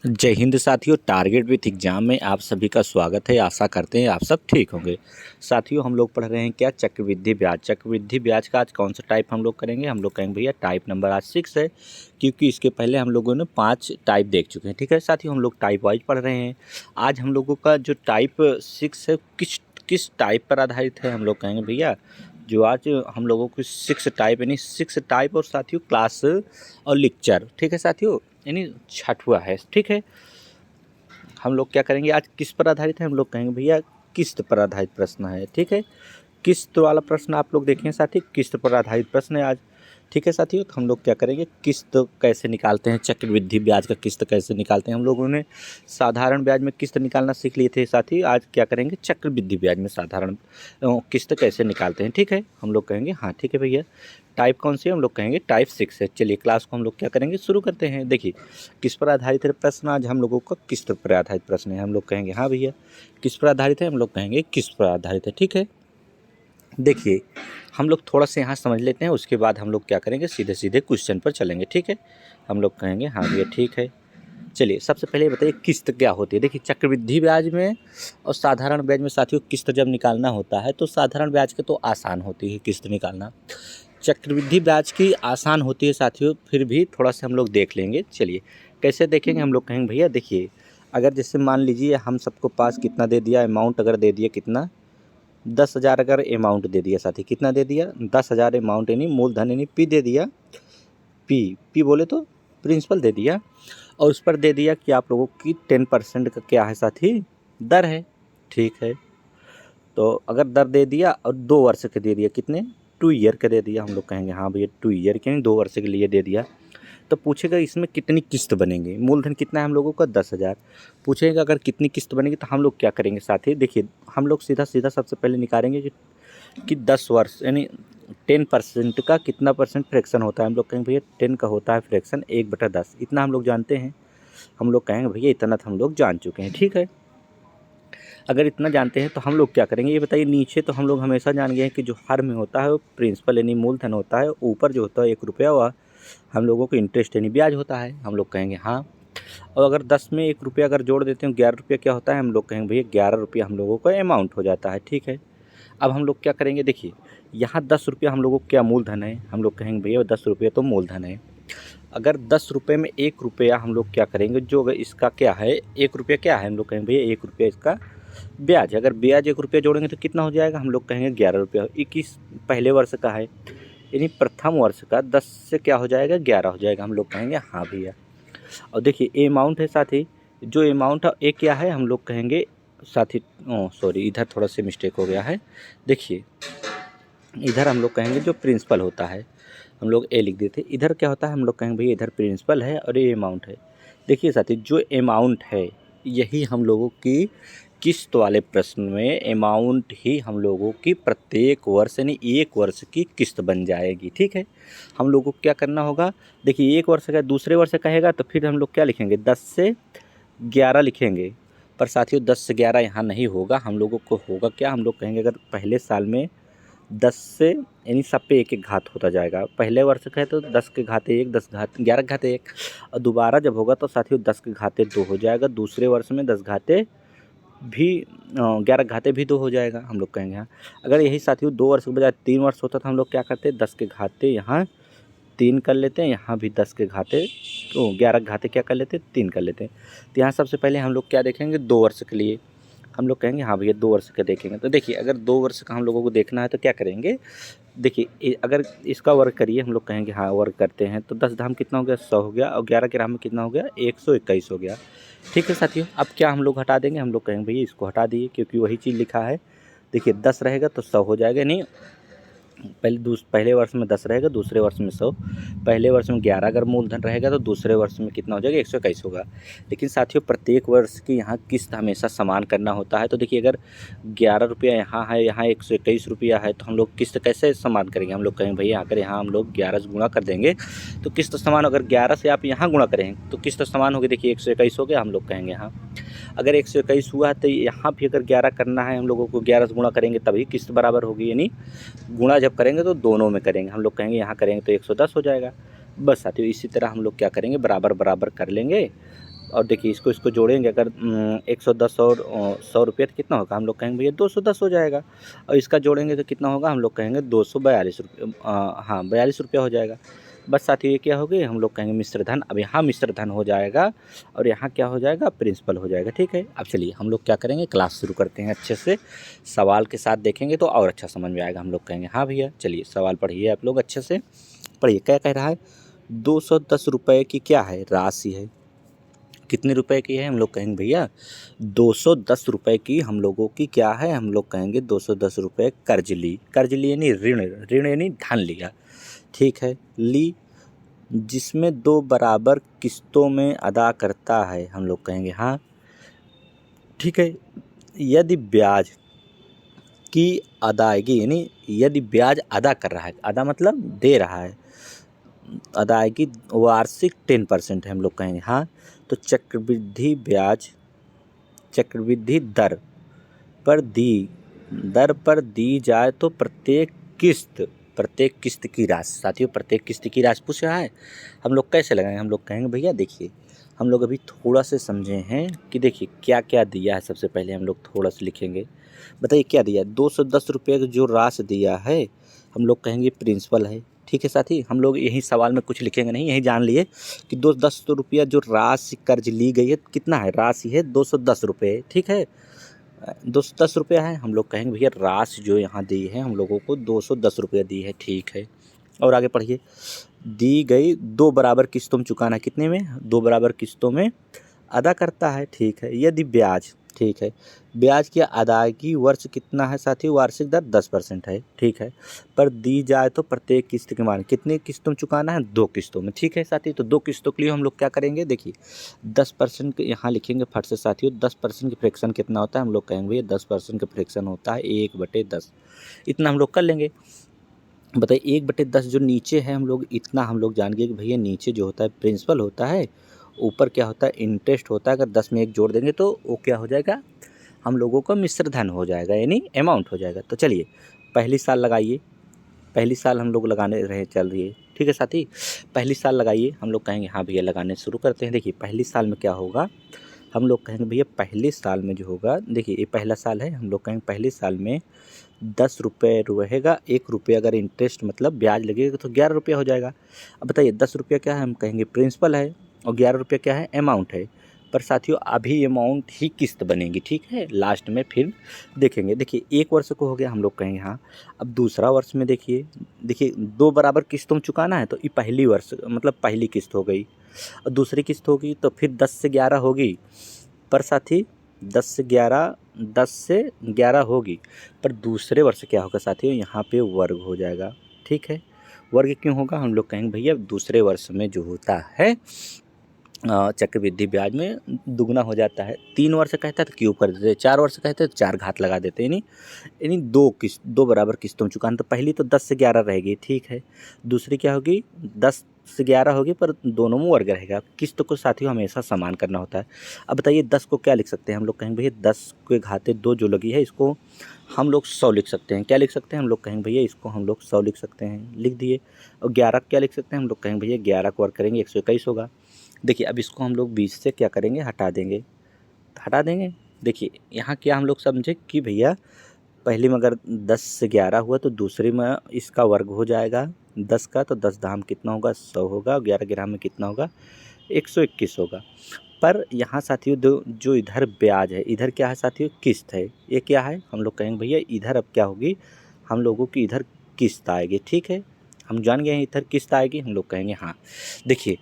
जय हिंद साथियों। Target with exam में आप सभी का स्वागत है। आशा करते हैं आप सब ठीक होंगे। साथियों, हम लोग पढ़ रहे हैं क्या, चक्रवृद्धि ब्याज। चक्रवृद्धि ब्याज का आज कौन सा टाइप हम लोग करेंगे? हम लोग कहेंगे भैया टाइप नंबर आज 6 है, क्योंकि इसके पहले हम लोगों ने 5 टाइप देख चुके हैं। ठीक है साथियों, हम लोग टाइप वाइज पढ़ रहे हैं। आज हम लोगों का जो टाइप 6 है किस टाइप पर आधारित है? हम लोग कहेंगे भैया जो आज हम लोगों को 6 टाइप यानी 6 टाइप और साथियों क्लास और लेक्चर, ठीक है साथियों, यानी छठवा है। ठीक है, हम लोग क्या करेंगे आज, किस पर आधारित है? हम लोग कहेंगे भैया किस्त पर आधारित प्रश्न है। ठीक है, किस्त वाला प्रश्न आप लोग देखें साथी, किस्त पर आधारित प्रश्न है आज। ठीक है साथियों, हम लोग क्या करेंगे, किस्त कैसे निकालते हैं, चक्रवृद्धि ब्याज का किस्त कैसे निकालते हैं। हम लोगों ने साधारण ब्याज में किस्त निकालना सीख लिए थे साथी, आज क्या करेंगे, चक्रवृद्धि ब्याज में साधारण किस्त कैसे निकालते हैं। ठीक है, हम लोग कहेंगे हाँ ठीक है भैया। टाइप कौन सी है? हम लोग कहेंगे टाइप 6 है। चलिए क्लास को हम लोग क्या करेंगे, शुरू करते हैं। देखिए किस पर आधारित है प्रश्न, आज हम लोगों का किस्त पर आधारित प्रश्न है। हम लोग कहेंगे हाँ भैया किस पर आधारित है, हम लोग कहेंगे किस पर आधारित है। ठीक है, देखिए हम लोग थोड़ा सा यहाँ समझ लेते हैं, उसके बाद हम लोग क्या करेंगे, सीधे सीधे क्वेश्चन पर चलेंगे। ठीक है, हम लोग कहेंगे हाँ भैया ठीक है। चलिए सबसे पहले बताइए किस्त क्या होती है। देखिए चक्रवृद्धि ब्याज में और साधारण ब्याज में साथियों किस्त जब निकालना होता है तो साधारण ब्याज के तो आसान होती है किस्त निकालना, चक्रवृद्धि ब्याज की आसान होती है साथियों, फिर भी थोड़ा सा हम लोग देख लेंगे। चलिए कैसे देखेंगे, हम लोग कहेंगे भैया देखिए, अगर जैसे मान लीजिए हम सबको पास कितना दे दिया, अमाउंट अगर दे दिया कितना, 10,000 अगर अमाउंट दे दिया साथी, कितना दे दिया, 10,000 अमाउंट यानी मूलधन यानी पी दे दिया, पी बोले तो प्रिंसिपल दे दिया, और उस पर दे दिया कि आप लोगों की 10% का क्या है साथी, दर है। ठीक है, तो अगर दर दे दिया और 2 वर्ष के दे दिया, कितने, 2 ईयर के दे दिया, हम लोग कहेंगे हाँ भैया 2 ईयर के नहीं 2 वर्ष के लिए दे दिया। तो पूछेगा इसमें कितनी किस्त बनेंगी, मूलधन कितना है हम लोगों का 10,000, पूछेगा अगर कितनी किस्त बनेगी, तो हम लोग क्या करेंगे साथी, देखिए हम लोग सीधा सीधा सबसे पहले निकालेंगे कि 10 वर्ष यानी 10% का कितना परसेंट फ्रैक्शन होता है। हम लोग कहेंगे भैया 10 का होता है फ्रैक्शन 1/10, इतना हम लोग जानते हैं। हम लोग कहेंगे भैया इतना तो हम लोग जान चुके हैं। ठीक है, अगर इतना जानते हैं तो हम लोग क्या करेंगे, ये बताइए, नीचे तो हम लोग हमेशा जान गए हैं कि जो हर में होता है वो प्रिंसिपल यानी मूलधन होता है, ऊपर जो होता है 1 रुपया वह हम लोगों को इंटरेस्ट यानी ब्याज होता है। हम लोग कहेंगे हाँ, और अगर 10 में 1 रुपया अगर जोड़ देते हैं 11 रुपया क्या होता है, हम लोग कहेंगे भैया 11 रुपया हम लोगों का अमाउंट हो जाता है। ठीक है, अब हम लोग क्या करेंगे, देखिए यहाँ 10 रुपया हम लोगों को क्या मूलधन है, हम लोग कहेंगे भैया 10 रुपया तो मूलधन है। अगर 10 रुपये में 1 रुपया हम लोग क्या करेंगे, जो अगर इसका क्या है 1 रुपया क्या है, हम लोग कहेंगे भैया 1 रुपया इसका ब्याज। अगर ब्याज 1 रुपया जोड़ेंगे तो कितना हो जाएगा, हम लोग कहेंगे 11 रुपया। 21 पहले वर्ष का है यानी प्रथम वर्ष का 10 से क्या हो जाएगा, 11 हो जाएगा। हम लोग कहेंगे हाँ भैया। और देखिए ए अमाउंट है साथी, जो अमाउंट है ए क्या है, हम लोग कहेंगे साथी, सॉरी इधर थोड़ा सा मिस्टेक हो गया है। देखिए इधर हम लोग कहेंगे जो प्रिंसिपल होता है, हम लोग ए लिख देते, इधर क्या होता है, हम लोग कहेंगे भैया इधर प्रिंसिपल है और ये अमाउंट है। देखिए साथी जो अमाउंट है यही हम लोगों की किस्त वाले प्रश्न में अमाउंट ही हम लोगों की प्रत्येक वर्ष यानी 1 वर्ष की किस्त बन जाएगी। ठीक है, हम लोगों को क्या करना होगा, देखिए 1 वर्ष का दूसरे वर्ष कहेगा तो फिर हम लोग क्या लिखेंगे, 10 से 11 लिखेंगे। पर साथियों 10 से 11 यहाँ नहीं होगा, हम लोगों को होगा क्या, हम लोग कहेंगे अगर पहले साल में 10 से यानी सब पे 1-1 घात होता जाएगा। पहले वर्ष का है तो 10 के घाते 1, 10 घात 11 के घाते 1, और दोबारा जब होगा तो साथियों 10 के घाते 2 हो जाएगा। दूसरे वर्ष में 10 घाते भी 11 घाते भी 2 हो जाएगा। हम लोग कहेंगे हाँ, अगर यही साथियों 2 वर्ष के बजाय 3 वर्ष होता तो हम लोग क्या करते, 10 के घाते यहाँ 3 कर लेते हैं, यहाँ भी 10 के घाते तो 11 के घाते क्या कर लेते, 3 कर लेते हैं। तो यहाँ सबसे पहले हम लोग क्या देखेंगे, 2 वर्ष के लिए हम लोग कहेंगे हाँ भैया 2 वर्ष का देखेंगे। तो देखिए अगर 2 वर्ष का हम लोगों को देखना है तो क्या करेंगे, देखिए अगर इसका वर्ग करिए, हम लोग कहेंगे हाँ वर्ग करते हैं, तो 10 धाम कितना हो गया, 100 हो गया, और 11 के राम में कितना हो गया, 121 हो गया। ठीक है साथियों, अब क्या हम लोग हटा देंगे, हम लोग कहेंगे भैया इसको हटा दिए, क्योंकि वही चीज़ लिखा है। देखिए 10 रहेगा तो 100 हो जाएगा, नहीं पहले वर्ष में 10 रहेगा, दूसरे वर्ष में 100, पहले वर्ष में 11 अगर मूलधन रहेगा तो दूसरे वर्ष में कितना हो जाएगा, 121 होगा। लेकिन साथियों प्रत्येक वर्ष की यहाँ किस्त हमेशा समान करना होता है। तो देखिए अगर 11 रुपया यहाँ है, यहाँ 121 रुपया है, तो हम लोग किस्त कैसे समान करेंगे, हम लोग कहेंगे भैया अगर यहाँ हम लोग 11 से गुणा कर देंगे तो किस्त समान, अगर 11 से आप यहाँ गुणा करेंगे तो किस्त समान होगी। देखिए 121 हो गया, हम लोग कहेंगे हाँ, अगर 121 हुआ है तो यहाँ भी अगर 11 करना है हम लोगों को, 11 से गुणा करेंगे तभी किस्त बराबर होगी, यानी गुणा जब करेंगे तो दोनों में करेंगे। हम लोग कहेंगे यहाँ करेंगे तो 110 हो जाएगा। बस साथियों इसी तरह हम लोग क्या करेंगे, बराबर बराबर कर लेंगे और देखिए इसको इसको जोड़ेंगे अगर 110 और 100 रुपये तो कितना होगा, हम लोग कहेंगे भैया 210 हो जाएगा। और इसका जोड़ेंगे तो कितना होगा, हम लोग कहेंगे 242 रुपये, हाँ 42 रुपया हो जाएगा। बस साथियों ये क्या हो गई, हम लोग कहेंगे मिश्र धन। अब यहाँ मिश्र धन हो जाएगा और यहाँ क्या हो जाएगा, प्रिंसिपल हो जाएगा। ठीक है, अब चलिए हम लोग क्या करेंगे, क्लास शुरू करते हैं अच्छे से। सवाल के साथ देखेंगे तो और अच्छा समझ में आएगा। हम लोग कहेंगे हाँ भैया, चलिए सवाल पढ़िए आप लोग अच्छे से पढ़िए। क्या कह रहा है, 210 रुपये की क्या है, राशि है। कितने रुपए की है, हम लोग कहेंगे भैया 210 रुपये की हम लोगों की क्या है, हम लोग कहेंगे 210 रुपये कर्ज ली। कर्ज ली यानी ऋण, ऋण यानी धन लिया। ठीक है, ली जिसमें 2 बराबर किस्तों में अदा करता है, हम लोग कहेंगे हाँ। ठीक है, यदि ब्याज की अदायगी यानी यदि ब्याज अदा कर रहा है, अदा मतलब दे रहा है, अदायगी वार्षिक 10% है, हम लोग कहेंगे हाँ। तो चक्रवृद्धि ब्याज, चक्रवृद्धि दर पर दी जाए तो प्रत्येक किस्त की राशि, साथियों प्रत्येक किस्त की राशि पूछ रहा है, हम लोग कैसे लगाएंगे, हम लोग कहेंगे भैया देखिए हम लोग अभी थोड़ा से समझे हैं कि देखिए क्या क्या दिया है। सबसे पहले हम लोग थोड़ा सा लिखेंगे, बताइए क्या दिया है, 210 रुपये का जो राशि दिया है हम लोग कहेंगे प्रिंसिपल है। ठीक है साथी, हम लोग यही सवाल में कुछ लिखेंगे नहीं, यही जान लिए कि 210 रुपया जो राशि कर्ज ली गई है कितना है, राशि है 210 रुपये। ठीक है, 210 रुपया है, हम लोग कहेंगे भैया राशि जो यहाँ दी है हम लोगों को 210 रुपया दी है। ठीक है, और आगे पढ़िए, दी गई 2 बराबर किस्तों में चुकाना, कितने में, 2 बराबर किस्तों में अदा करता है। ठीक है, यदि ब्याज, ठीक है, ब्याज की अदायगी वर्ष कितना है साथी, वार्षिक दर 10% है। ठीक है, पर दी जाए तो प्रत्येक किस्त के मान, कितनी किस्तों में चुकाना है, 2 किस्तों में। ठीक है साथी, तो 2 किस्तों के लिए हम लोग क्या करेंगे, देखिए 10% यहाँ लिखेंगे फट से साथियों। 10% की फ्रैक्शन कितना होता है, हम लोग कहेंगे 10% का फ्रैक्शन होता है 1/10, इतना हम लोग कर लेंगे। बताइए 1/10 जो नीचे है हम लोग, इतना हम लोग जान गए कि भैया नीचे जो होता है प्रिंसिपल होता है, ऊपर क्या होता है इंटरेस्ट होता है। अगर 10 में 1 जोड़ देंगे तो वो क्या हो जाएगा, हम लोगों का मिश्र धन हो जाएगा यानी अमाउंट हो जाएगा। तो चलिए पहली साल लगाइए, पहली साल हम लोग लगाने रहे चल रही है। ठीक है साथी, पहली साल लगाइए, हम लोग कहेंगे हाँ भैया लगाने शुरू करते हैं। देखिए पहली साल में क्या होगा, हम लोग कहेंगे भैया पहले साल में जो होगा, देखिए ये पहला साल है, हम लोग कहेंगे पहले साल में 10 रुपये रहेगा, 1 रुपये अगर इंटरेस्ट मतलब ब्याज लगेगा तो 11 रुपया हो जाएगा। अब बताइए 10 रुपया क्या है, हम कहेंगे प्रिंसिपल है, और 11 रुपया क्या है, अमाउंट है। पर साथियों अभी अमाउंट ही किस्त बनेगी। ठीक है, लास्ट में फिर देखेंगे। देखिए 1 वर्ष को हो गया, हम लोग कहेंगे हाँ। अब दूसरा वर्ष में देखिए, देखिए 2 बराबर किस्तों में चुकाना है, तो ये पहली वर्ष मतलब पहली किस्त हो गई, और दूसरी किस्त होगी तो फिर 10 से 11 होगी। पर साथी 10 से 11 होगी, पर दूसरे वर्ष क्या होगा साथियों, यहाँ पे वर्ग हो जाएगा। ठीक है, वर्ग क्यों होगा, हम लोग कहेंगे भैया दूसरे वर्ष में जो होता है चक्रवृद्धि ब्याज में दुगना हो जाता है। 3 वर्ष कहता है तो क्यूब कर देते, 4 वर्ष कहते हैं तो 4 घात लगा देते, यानी 2 बराबर किस्तों में चुकाना। तो पहली तो 10 से 11 रहेगी। ठीक है, दूसरी क्या होगी, 10 से 11 होगी, पर दोनों में वर्ग रहेगा। किस्त को साथियों हमेशा समान करना होता है। अब बताइए 10 को क्या लिख सकते हैं, हम लोग कहेंगे भैया 10 के घाते 2 जो लगी है इसको हम लोग 100 लिख सकते हैं। क्या लिख सकते हैं, हम लोग कहेंगे भैया इसको हम लोग 100 लिख सकते हैं, लिख दिए। और 11 क्या लिख सकते हैं, हम लोग कहेंगे भैया 11 को वर्ग करेंगे 121 होगा। देखिए अब इसको हम लोग 20 से क्या करेंगे, हटा देंगे, हटा देंगे। देखिए यहाँ क्या हम लोग समझे कि भैया पहले में अगर 10 से 11 हुआ तो दूसरे में इसका वर्ग हो जाएगा 10 का, तो 10 धाम कितना होगा, 100 होगा, 11 ग्राम में कितना होगा, 121 होगा। पर यहाँ साथियों जो इधर ब्याज है, इधर क्या है साथियों, किस्त है। ये क्या है, हम लोग कहेंगे भैया इधर अब क्या होगी, हम लोगों की इधर किस्त आएगी। ठीक है, हम जान गए हैं इधर किस्त आएगी, हम लोग कहेंगे हाँ। देखिए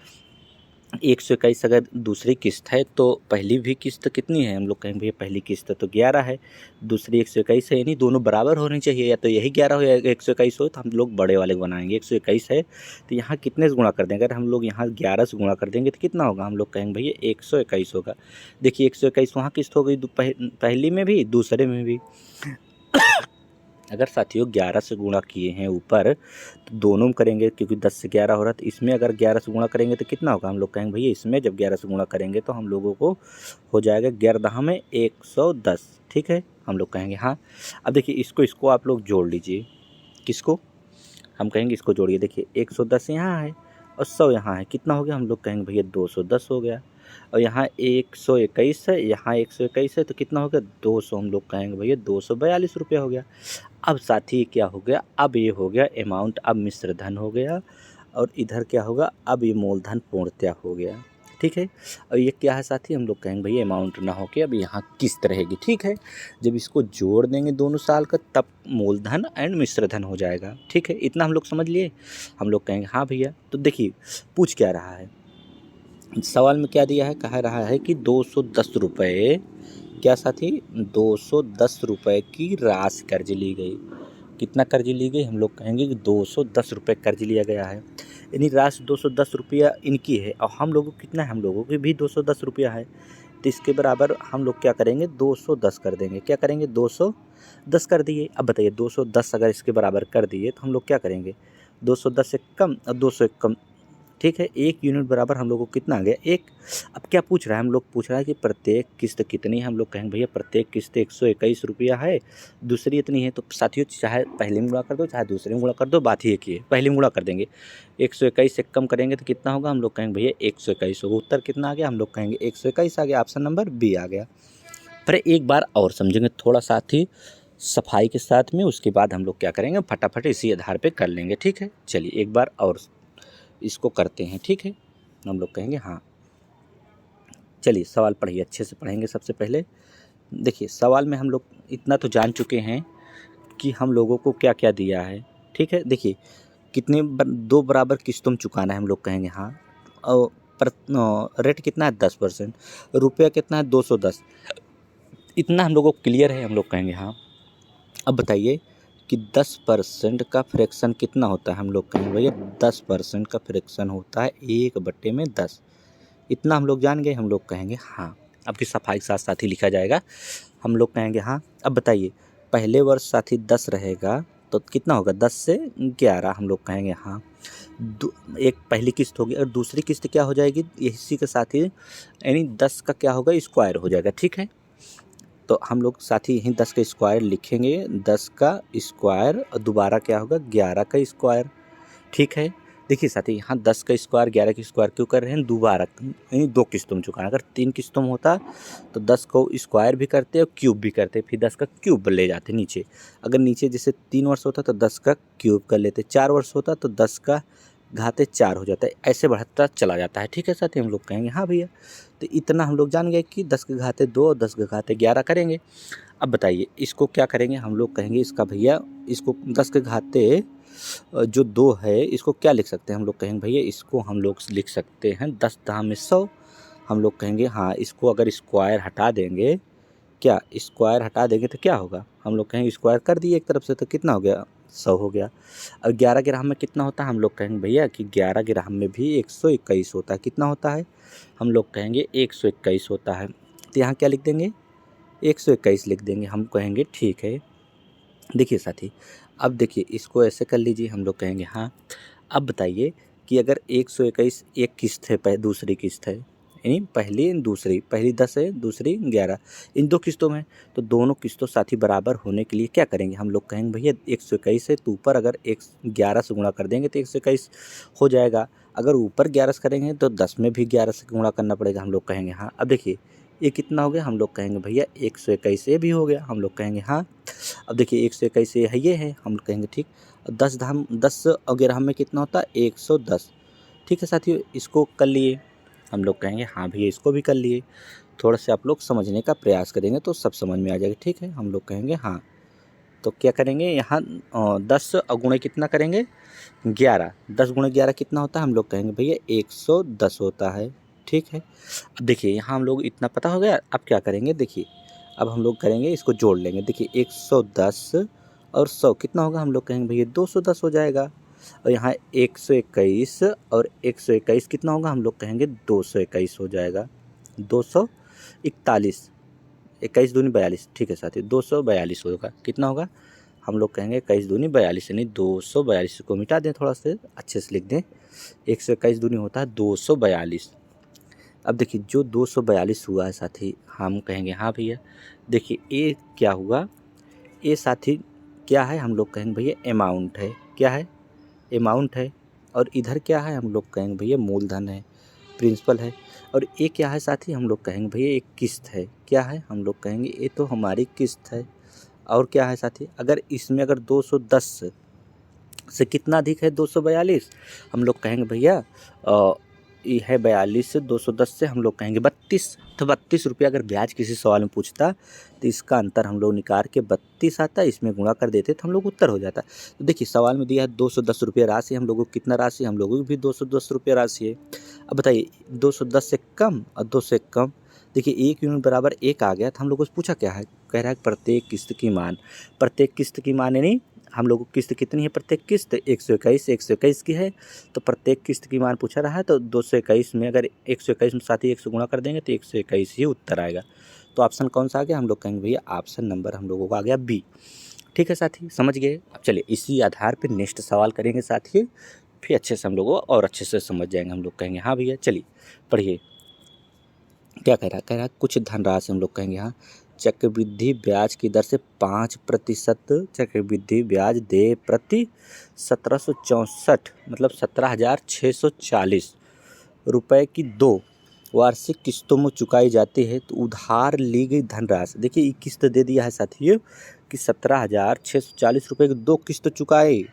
121 अगर दूसरी किस्त है तो पहली भी किस्त कितनी है, हम लोग कहेंगे भैया पहली किस्त तो 11 है, दूसरी 121 है, यानी दोनों बराबर होनी चाहिए, या तो यही 11 हो या 121 हो। तो हम लोग बड़े वाले बनाएंगे, 121 है तो यहाँ कितने से गुणा कर देंगे, अगर हम लोग यहाँ 11 से गुणा कर देंगे तो कितना होगा, हम लोग कहेंगे भैया 121 होगा। देखिए 121 वहाँ किस्त हो गई, पहली में भी दूसरे में भी। अगर साथियों 11 से गुणा किए हैं ऊपर तो दोनों में करेंगे, क्योंकि 10 से 11 हो रहा है, तो इसमें अगर 11 से गुणा करेंगे तो कितना होगा, हम लोग कहेंगे भैया इसमें जब 11 से गुणा करेंगे तो हम लोगों को हो जाएगा 11 में 110। ठीक है, हम लोग कहेंगे हाँ। अब देखिए इसको आप लोग जोड़ लीजिए, किसको, हम कहेंगे इसको जोड़िए। देखिए 110 यहाँ है और 100 यहाँ है, कितना हो गया, हम लोग कहेंगे भैया 210 हो गया। और यहाँ 121 है, यहाँ 121 है, तो कितना हो गया 200, हम लोग कहेंगे भैया 242 रुपया हो गया। अब साथ ही क्या हो गया, अब ये हो गया अमाउंट, अब मिश्र धन हो गया, और इधर क्या होगा, अब ये मूलधन पूर्णतया हो गया। ठीक है, और ये क्या है साथी, हम लोग कहेंगे भैया अमाउंट ना हो के अब यहाँ किस्त रहेगी। ठीक है, जब इसको जोड़ देंगे दोनों साल का तब मूलधन एंड मिश्र धन हो जाएगा। ठीक है, इतना हम लोग समझ लिए। हम लोग कहेंगे हाँ भैया। तो देखिए पूछ क्या रहा है, सवाल में क्या दिया है, कह रहा है कि 210 रुपये, क्या साथी, 210 रुपये की राशि कर्ज ली गई। कितना कर्ज ली गई, हम लोग कहेंगे कि 210 रुपये कर्ज लिया गया है। यानी राशि 210 रुपया इनकी है और हम लोगों को कितना है, हम लोगों की भी 210 रुपया है। तो इसके बराबर हम लोग क्या करेंगे, 210 कर देंगे। क्या करेंगे, 210 कर दिए। अब बताइए 210 अगर इसके बराबर कर दिए तो हम लोग क्या करेंगे, 210 से कम और 200 कम। ठीक है, 1 यूनिट बराबर हम लोग को कितना आ गया, 1। अब क्या पूछ रहा है, हम लोग पूछ रहा है कि प्रत्येक किस्त कितनी है। हम लोग कहेंगे भैया प्रत्येक किस्त 121 रुपया है, दूसरी इतनी है। तो साथियों चाहे पहले में गुणा कर दो चाहे दूसरे में गुणा कर दो, बात ही एक ही है, पहले में गुणा कर देंगे। 121 से कम करेंगे तो कितना होगा, हम लोग कहेंगे भैया 121 होगा। उत्तर कितना आ गया, हम लोग कहेंगे 121 आ गया। ऑप्शन नंबर बी आ गया। पर एक बार और समझेंगे थोड़ा साथी सफाई के साथ में, उसके बाद हम लोग क्या करेंगे, फटाफट इसी आधार पे कर लेंगे। ठीक है, चलिए एक बार और इसको करते हैं। ठीक है, हम लोग कहेंगे हाँ। चलिए सवाल पढ़िए, अच्छे से पढ़ेंगे। सबसे पहले देखिए सवाल में हम लोग इतना तो जान चुके हैं कि हम लोगों को क्या क्या दिया है। ठीक है, देखिए कितने 2 बराबर किस्तों में चुकाना है, हम लोग कहेंगे हाँ। और रेट कितना है 10%, रुपया कितना है 210, इतना हम लोगों को क्लियर है, हम लोग कहेंगे हाँ। अब बताइए कि 10% का फ्रैक्शन कितना होता है, हम लोग कहेंगे भैया 10% का फ्रैक्शन होता है 1/10। इतना हम लोग जान गए, हम लोग कहेंगे हाँ। अब की सफाई के साथ साथ ही लिखा जाएगा, हम लोग कहेंगे हाँ। अब बताइए पहले वर्ष साथी 10 रहेगा तो कितना होगा, 10 से 11, हम लोग कहेंगे हाँ। एक पहली किस्त होगी और दूसरी किस्त क्या हो जाएगी, इसी के साथ ही यानी 10 का क्या होगा, स्क्वायर हो जाएगा। ठीक है, तो हम लोग साथ ही यहीं 10 का स्क्वायर लिखेंगे, 10 का स्क्वायर और दोबारा क्या होगा 11 का स्क्वायर। ठीक है, देखिए साथी यहाँ 10 का स्क्वायर 11 का स्क्वायर क्यों कर रहे हैं, दोबारा यानी 2 किस्तों में चुकाना। अगर 3 किस्तों में होता तो 10 को स्क्वायर भी करते और क्यूब भी करते, फिर 10 का क्यूब ले जाते नीचे। अगर नीचे जैसे 3 वर्ष होता तो 10 का क्यूब कर लेते, 4 वर्ष होता तो 10 का घाते 4 हो जाता है, ऐसे बढ़ता चला जाता है। ठीक है साथी, हम लोग कहेंगे हाँ भैया। तो इतना हम लोग जान गए कि 10 के घाते 2 और 10 के घाते 11 करेंगे। अब बताइए इसको क्या करेंगे, हम लोग कहेंगे इसका भैया इसको 10 के घाते जो 2 है इसको क्या लिख सकते हैं, हम लोग कहेंगे भैया इसको हम लोग लिख सकते हैं 10 दाम में 100। हम लोग कहेंगे हाँ, इसको अगर स्क्वायर हटा देंगे, क्या स्क्वायर हटा देंगे तो क्या होगा, हम लोग कहेंगे स्क्वायर कर दिए एक तरफ से तो कितना हो गया 100 हो गया। और 11 ग्राम में कितना होता है, हम लोग कहेंगे भैया कि 11 ग्राम में भी 121 होता है। कितना होता है, हम लोग कहेंगे 121 होता है। तो यहाँ क्या लिख देंगे, 121 लिख देंगे। हम कहेंगे ठीक है। देखिए साथी अब देखिए इसको ऐसे कर लीजिए, हम लोग कहेंगे हाँ। अब बताइए कि अगर 121 एक किस्त है, दूसरी किस्त है, यानी पहली दूसरी, पहली 10 है दूसरी 11, इन 2 किस्तों में, तो दोनों किस्तों साथी बराबर होने के लिए क्या करेंगे, हम लोग कहेंगे भैया 121 है तो ऊपर अगर 11 से गुणा कर देंगे तो 121 हो जाएगा। अगर ऊपर 11 से करेंगे तो 10 में भी 11 से गुणा करना पड़ेगा, हम लोग कहेंगे हाँ। अब देखिए ये कितना हो गया, हम लोग कहेंगे भैया 121 ये भी हो गया, हम लोग कहेंगे हाँ। अब देखिए 121 ये है, हम कहेंगे ठीक। 10 और 11 में कितना होता है 110। ठीक है साथियों, इसको कर लिए, हम लोग कहेंगे हाँ भैया इसको भी कर लिए। थोड़ा से आप लोग समझने का प्रयास करेंगे तो सब समझ में आ जाएगा। ठीक है, हम लोग कहेंगे हाँ। तो क्या करेंगे यहाँ 10 और गुणे कितना करेंगे 11, 10 गुणे 11 कितना होता है, हम लोग कहेंगे भैया 110 होता है। ठीक है, अब देखिए यहाँ हम लोग इतना पता हो गया। अब क्या करेंगे, देखिए अब हम लोग करेंगे इसको जोड़ लेंगे। देखिए 110 और 100 कितना होगा, हम लोग कहेंगे भैया 210 हो जाएगा। और यहाँ 121 और 121 कितना होगा, हम लोग कहेंगे 221 हो जाएगा। 241, 21 दूनी 42। ठीक है साथी 242 होगा, कितना होगा, हम लोग कहेंगे 21 दूनी 42, यानी 242 को मिटा दें, थोड़ा से अच्छे से लिख दें। 121 दूनी होता है 242। अब देखिए जो 242 हुआ है साथी, हम कहेंगे हाँ भैया। देखिए ये क्या हुआ, ये साथी क्या है, हम लोग कहेंगे भैया अमाउंट है। क्या है, अमाउंट है। और इधर क्या है, हम लोग कहेंगे भैया मूलधन है, प्रिंसिपल है। और ये क्या है साथी, हम लोग कहेंगे भैया एक किस्त है। क्या है, हम लोग कहेंगे ये तो हमारी किस्त है। और क्या है साथी, अगर इसमें अगर 210 से कितना अधिक है 242, हम लोग कहेंगे भैया ये है 42 से 210 से हम लोग कहेंगे 32। तो 32 रुपया अगर ब्याज किसी सवाल में पूछता तो इसका अंतर हम लोग निकाल के 32 आता, इसमें गुणा कर देते तो हम लोग उत्तर हो जाता। तो देखिए सवाल में दिया है 210 रुपया राशि, हम लोगों को कितना राशि, हम लोगों की भी 210 रुपया राशि है। अब बताइए 210 से कम और 2 से कम, देखिए 1 यूनिट बराबर 1 आ गया। तो हम लोगों से पूछा क्या है, कह रहा है प्रत्येक किस्त की मान, प्रत्येक किस्त की मान यानी हम लोगों को किस्त कितनी है, प्रत्येक किस्त 121 की है। तो प्रत्येक किस्त की मान पूछा रहा है, तो 221 में अगर 121 में साथ ही 1 से गुणा कर देंगे तो 121 ही उत्तर आएगा। तो ऑप्शन कौन सा आ गया, हम लोग कहेंगे भैया ऑप्शन नंबर हम लोगों को आ गया बी। ठीक है साथी, समझ गए। अब चलिए इसी आधार पर नेक्स्ट सवाल करेंगे साथी, फिर अच्छे से हम लोगों को और अच्छे से समझ जाएंगे। हम लोग कहेंगे हाँ भैया चलिए पढ़िए क्या कह रहा है कुछ धनराशि, हम लोग कहेंगे हाँ चक्रवृद्धि ब्याज की दर से 5% चक्रवृद्धि ब्याज दे प्रति 1764 मतलब 17,640 रुपए की 2 वार्षिक किस्तों में चुकाई जाती है। तो उधार ली गई धनराशि, देखिए ये किस्त दे दिया है साथियों कि 17,640 रुपए की 2 किस्त चुकाई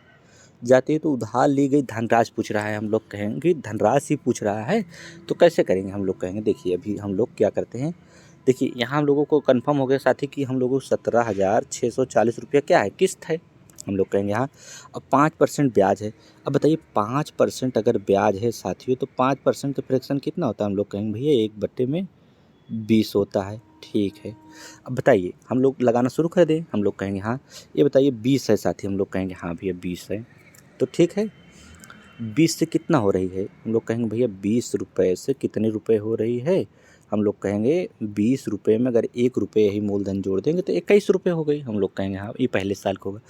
जाती है। तो उधार ली गई धनराशि पूछ रहा है, हम लोग कहेंगे धनराशि पूछ रहा है तो कैसे करेंगे, हम लोग कहेंगे देखिए अभी हम लोग क्या करते हैं। देखिए यहाँ हम लोगों को कंफर्म हो गया साथी कि हम लोगों को 17,640 रुपया क्या है, किस्त है। हम लोग कहेंगे हाँ। अब 5% ब्याज है। अब बताइए 5% अगर ब्याज है साथियों तो 5% का फ्रैक्शन कितना होता है, हम लोग कहेंगे भैया 1/20 होता है। ठीक है, अब बताइए हम लोग लगाना शुरू कर दें, हम लोग कहेंगे हाँ। ये बताइए 20 है साथी, हम लोग कहेंगे हाँ भैया 20 है। तो ठीक है 20 से कितना हो रही है, हम लोग कहेंगे भैया 20 रुपये से कितने रुपए हो रही है, हम लोग कहेंगे 20 रुपये में अगर 1 रुपये ही मूलधन जोड़ देंगे तो 21 रुपये हो गई। हम लोग कहेंगे हाँ ये पहले साल का होगा।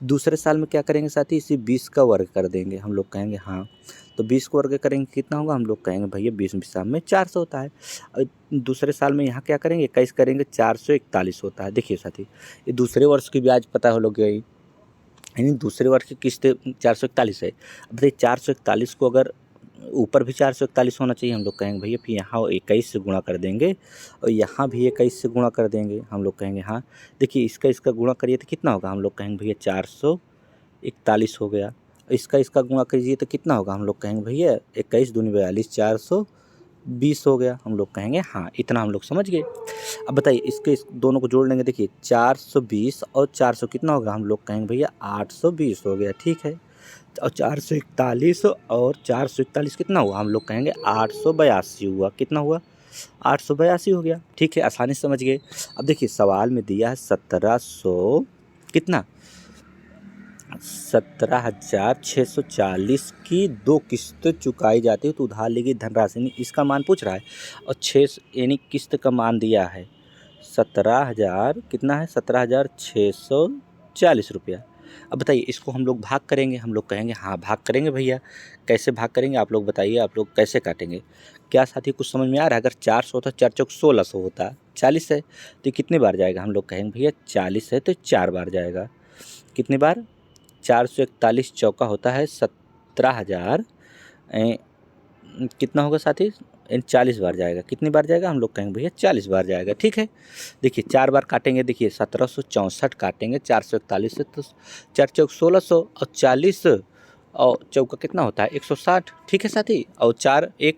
दूसरे साल में क्या करेंगे साथी, इसी 20 का वर्ग कर देंगे, हम लोग कहेंगे हाँ। तो 20 को वर्ग करेंगे कितना होगा, हम लोग कहेंगे भैया 20 हिसाब में 400 होता है। और दूसरे साल में यहाँ क्या करेंगे 21 करेंगे 441 होता है। देखिए साथी ये दूसरे वर्ष की ब्याज पता हो लोग गई, यानी दूसरे वर्ष की किस्त 441 है। अब देखिए 441 को अगर ऊपर भी 441 होना चाहिए, हम लोग कहेंगे भैया फिर यहाँ 21 से गुणा कर देंगे और यहाँ भी 21 से गुणा कर देंगे, हम लोग कहेंगे हाँ। देखिए इसका गुणा करिए तो कितना होगा, हम लोग कहेंगे भैया 441 हो गया। इसका गुणा करिए तो कितना होगा, हम लोग कहेंगे भैया 21 दूनी 42 420 हो गया। हम लोग कहेंगे हाँ, इतना हम लोग समझ गए। अब बताइए इस दोनों को जोड़ लेंगे, देखिए 420 और 400 कितना होगा, हम लोग कहेंगे भैया 820 हो गया। ठीक है, और 441 और 441 कितना हुआ, हम लोग कहेंगे 882 हुआ। कितना हुआ, 882 हो गया। ठीक है, आसानी से समझ गए। अब देखिए सवाल में दिया है 1700 कितना 17,640 की 2 किस्त चुकाई जाती है। तो उधार ली गई धनराशि इसका मान पूछ रहा है और 6 यानी किस्त का मान दिया है 17,000 कितना है 17,640 रुपया। अब बताइए इसको हम लोग भाग करेंगे, हम लोग कहेंगे हाँ भाग करेंगे भैया। कैसे भाग करेंगे आप लोग बताइए, आप लोग कैसे काटेंगे, क्या साथी कुछ समझ में आ रहा है। अगर 400 होता 4 चौक 1600 होता, 40 है तो कितने बार जाएगा, हम लोग कहेंगे भैया 40 है तो 4 बार जाएगा। कितने बार, 441 चौका होता है 17,000 कितना होगा साथी 40 बार जाएगा। कितनी बार जाएगा, हम लोग कहेंगे भैया 40 बार जाएगा। ठीक है, देखिए 4 बार काटेंगे, देखिए 1764 काटेंगे 441 से तो 4 चौक 1600 और 40 और चौका कितना होता है 160। ठीक है साथी, और 4 1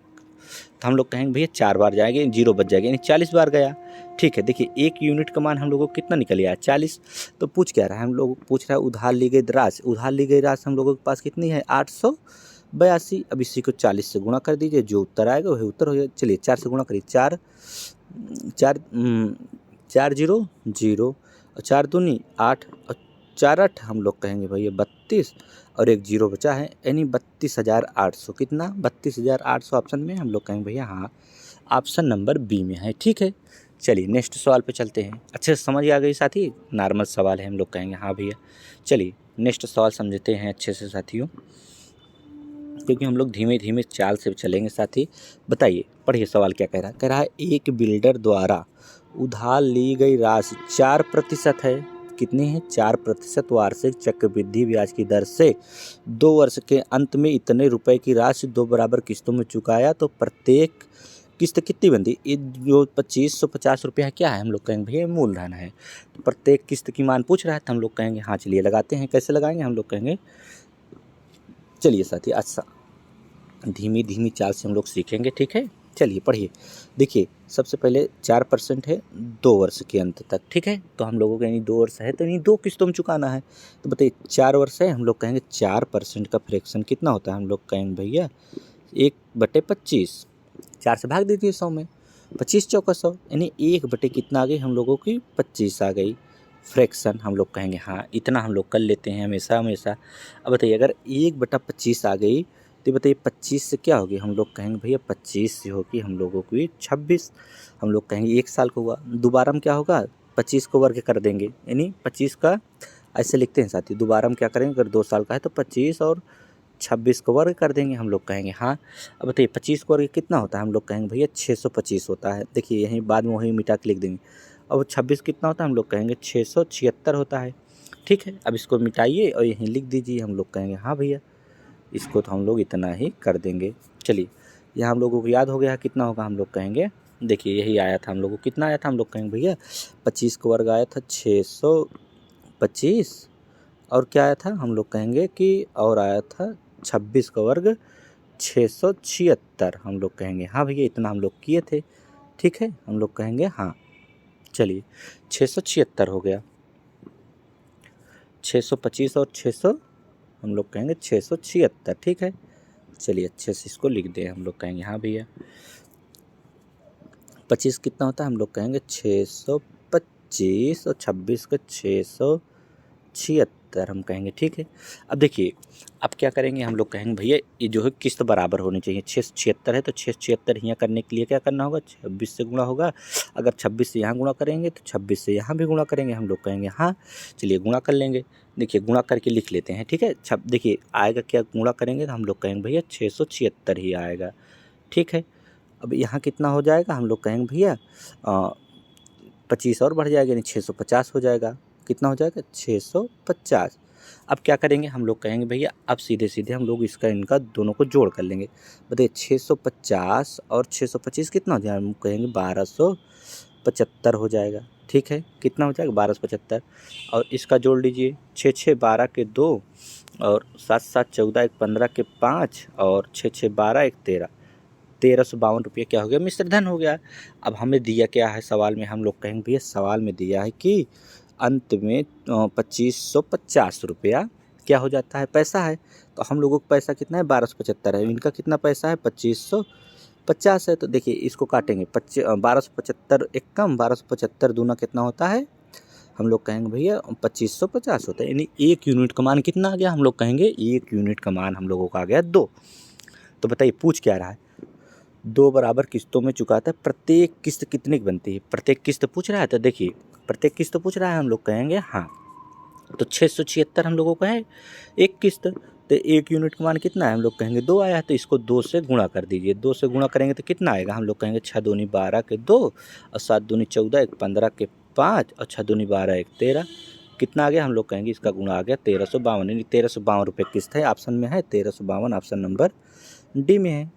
तो हम लोग कहेंगे भैया 4 बार जाएंगे, 0 बच जाएगा यानी 40 बार गया। ठीक है, देखिए 1 यूनिट का मान हम लोगों को कितना निकल आया 40। तो पूछ क्या रहा है, हम लोग पूछ रहा है उधार ली गई राशि, उधार ली गई राशि हम लोगों के पास कितनी है 882। अब इसी को 40 से गुणा कर दीजिए, जो उत्तर आएगा वही उत्तर हो जाएगा। चलिए 4 से गुणा करिए, 4 0 0 और 4 दूनी 8 और 4 8 हम लोग कहेंगे भैया 32 और 1 0 बचा है यानी 32,800। कितना 32,800 ऑप्शन में, हम लोग कहेंगे भैया हाँ ऑप्शन नंबर बी में है। ठीक है, चलिए नेक्स्ट सवाल पे चलते हैं। अच्छे से समझ आ गई साथी, नॉर्मल सवाल है, हम लोग कहेंगे हाँ भैया। चलिए नेक्स्ट सवाल समझते हैं अच्छे से साथियों, क्योंकि हम लोग धीमे धीमे चाल से चलेंगे साथी। बताइए पढ़िए सवाल क्या कह रहा है, कह रहा है एक बिल्डर द्वारा उधार ली गई राशि 4% है। कितनी है 4% वार्षिक चक्रवृद्धि ब्याज की दर से 2 वर्ष के अंत में इतने रुपए की राशि 2 बराबर किस्तों में चुकाया। तो प्रत्येक किस्त कितनी बनती है, ये जो 2550 रुपया क्या है हम लोग कहेंगे भैया मूलधन है। तो प्रत्येक किस्त की मान पूछ रहा है तो हम लोग कहेंगे हाँ चलिए लगाते हैं। कैसे लगाएंगे हम लोग कहेंगे, चलिए साथी अच्छा धीमी धीमी चाल से हम लोग सीखेंगे, ठीक है। चलिए पढ़िए, देखिए सबसे पहले 4% है 2 वर्ष के अंत तक, ठीक है। तो हम लोगों को यानी 2 वर्ष है तो यानी 2 किस्तों में चुकाना है। तो बताइए 4 वर्ष है, हम लोग कहेंगे 4% का फ्रैक्शन कितना होता है, हम लोग कहेंगे भैया 1/25, 4 से भाग दीजिए 100 में, 25 चौका 100 यानी 1/, कितना आ गई हम लोगों की 25 आ गई फ्रैक्शन। हम लोग कहेंगे हाँ इतना हम लोग कर लेते हैं हमेशा हमेशा। अब बताइए अगर 1/25 आ गई तो बताइए 25 से क्या होगी, हम लोग कहेंगे भैया 25 से होगी हम लोगों की 26। हम लोग कहेंगे 1 साल का हुआ। दोबारा में क्या होगा, 25 को वर्ग कर देंगे यानी 25 का ऐसे लिखते हैं साथी। दोबारा में क्या करेंगे, अगर 2 साल का है तो 25 और 26 को वर्ग कर देंगे, हम लोग कहेंगे हाँ। अब बताइए 25 को वर्ग कितना होता है, हम लोग कहेंगे भैया 625 होता है। देखिए यहीं बाद में वही मिटा के लिख देंगे। अब 26 कितना होता है, हम लोग कहेंगे 676 होता है, ठीक है। अब इसको मिटाइए और यहीं लिख दीजिए, हम लोग कहेंगे हाँ भैया इसको तो हम लोग इतना ही कर देंगे। चलिए यहाँ हम लोगों को याद हो गया कितना होगा, हम लोग कहेंगे देखिए यही आया था हम लोगों को, कितना आया था हम लोग कहेंगे भैया 25 का वर्ग आया था 625 और क्या आया था हम लोग कहेंगे कि और आया था 26 का वर्ग 676, हम लोग कहेंगे हाँ भैया इतना हम लोग किए थे, ठीक है। हम लोग कहेंगे हाँ। चलिए 676 हो गया, 625 और 600 हम लोग कहेंगे 676, ठीक है। चलिए अच्छे से इसको लिख दें, हम लोग कहेंगे हाँ भैया 25 कितना होता है, हम लोग कहेंगे 625 और 26 का 676 हम कहेंगे, ठीक है। अब देखिए अब क्या करेंगे, हम लोग कहेंगे भैया ये जो है किस्त बराबर होनी चाहिए। 676 है तो 676 यहाँ करने के लिए क्या करना होगा, 26 से गुणा होगा। अगर 26 से यहाँ गुणा करेंगे तो 26 से यहाँ भी गुणा करेंगे, हम लोग कहेंगे हाँ। चलिए गुणा कर लेंगे, देखिए गुणा करके लिख लेते हैं, ठीक है। देखिए आएगा क्या, गुणा करेंगे तो हम लोग कहेंगे भैया 676 ही आएगा, ठीक है। अब यहाँ कितना हो जाएगा, हम लोग कहेंगे भैया 25 और बढ़ जाएगा यानी 650 हो जाएगा। कितना हो जाएगा 650। अब क्या करेंगे, हम लोग कहेंगे भैया अब सीधे सीधे हम लोग इसका इनका दोनों को जोड़ कर लेंगे। बताइए 650 और 625 कितना हो जाएगा, हम कहेंगे 1275 हो जाएगा, ठीक है। कितना हो जाएगा 1275 और इसका जोड़ लीजिए 6 6 12 के 2 और 7 7 14 1 15 के 5 और 6 6 12 1 13, 1352 रुपये क्या हो गया, मिश्र धन हो गया। अब हमें दिया क्या है सवाल में, हम लोग कहेंगे भैया सवाल में दिया है कि अंत में 2550 रुपया क्या हो जाता है, पैसा है। तो हम लोगों को पैसा कितना है 1275 है, इनका कितना पैसा है 2550 है। तो देखिए इसको काटेंगे 1275 एक कम 1275 दूना कितना होता है, हम लोग कहेंगे भैया 2550 होता है। यानी 1 यूनिट का मान कितना आ गया, हम लोग कहेंगे 1 यूनिट का मान हम लोगों का आ गया 2। तो बताइए पूछ क्या रहा है, 2 बराबर किस्तों में चुकाता है, प्रत्येक किस्त कितने की बनती है, प्रत्येक किस्त पूछ रहा है। तो देखिए प्रत्येक किस्त पूछ रहा है, हम लोग कहेंगे हाँ। तो 676 हम लोगों का है एक किस्त, तो 1 यूनिट का मान कितना है, हम लोग कहेंगे 2 आया। तो इसको 2 से गुणा कर दीजिए, 2 से गुणा करेंगे तो कितना आएगा, हम लोग कहेंगे 6 दूनी 12 के 2 और 7 दूनी 14 1 15 के 5 और 6 दूनी 12 1 13, कितना आ गया, हम लोग कहेंगे इसका गुणा आ गया 1352, यानी 1352 रुपये किस्त है। ऑप्शन में है 1352, ऑप्शन नंबर डी में है।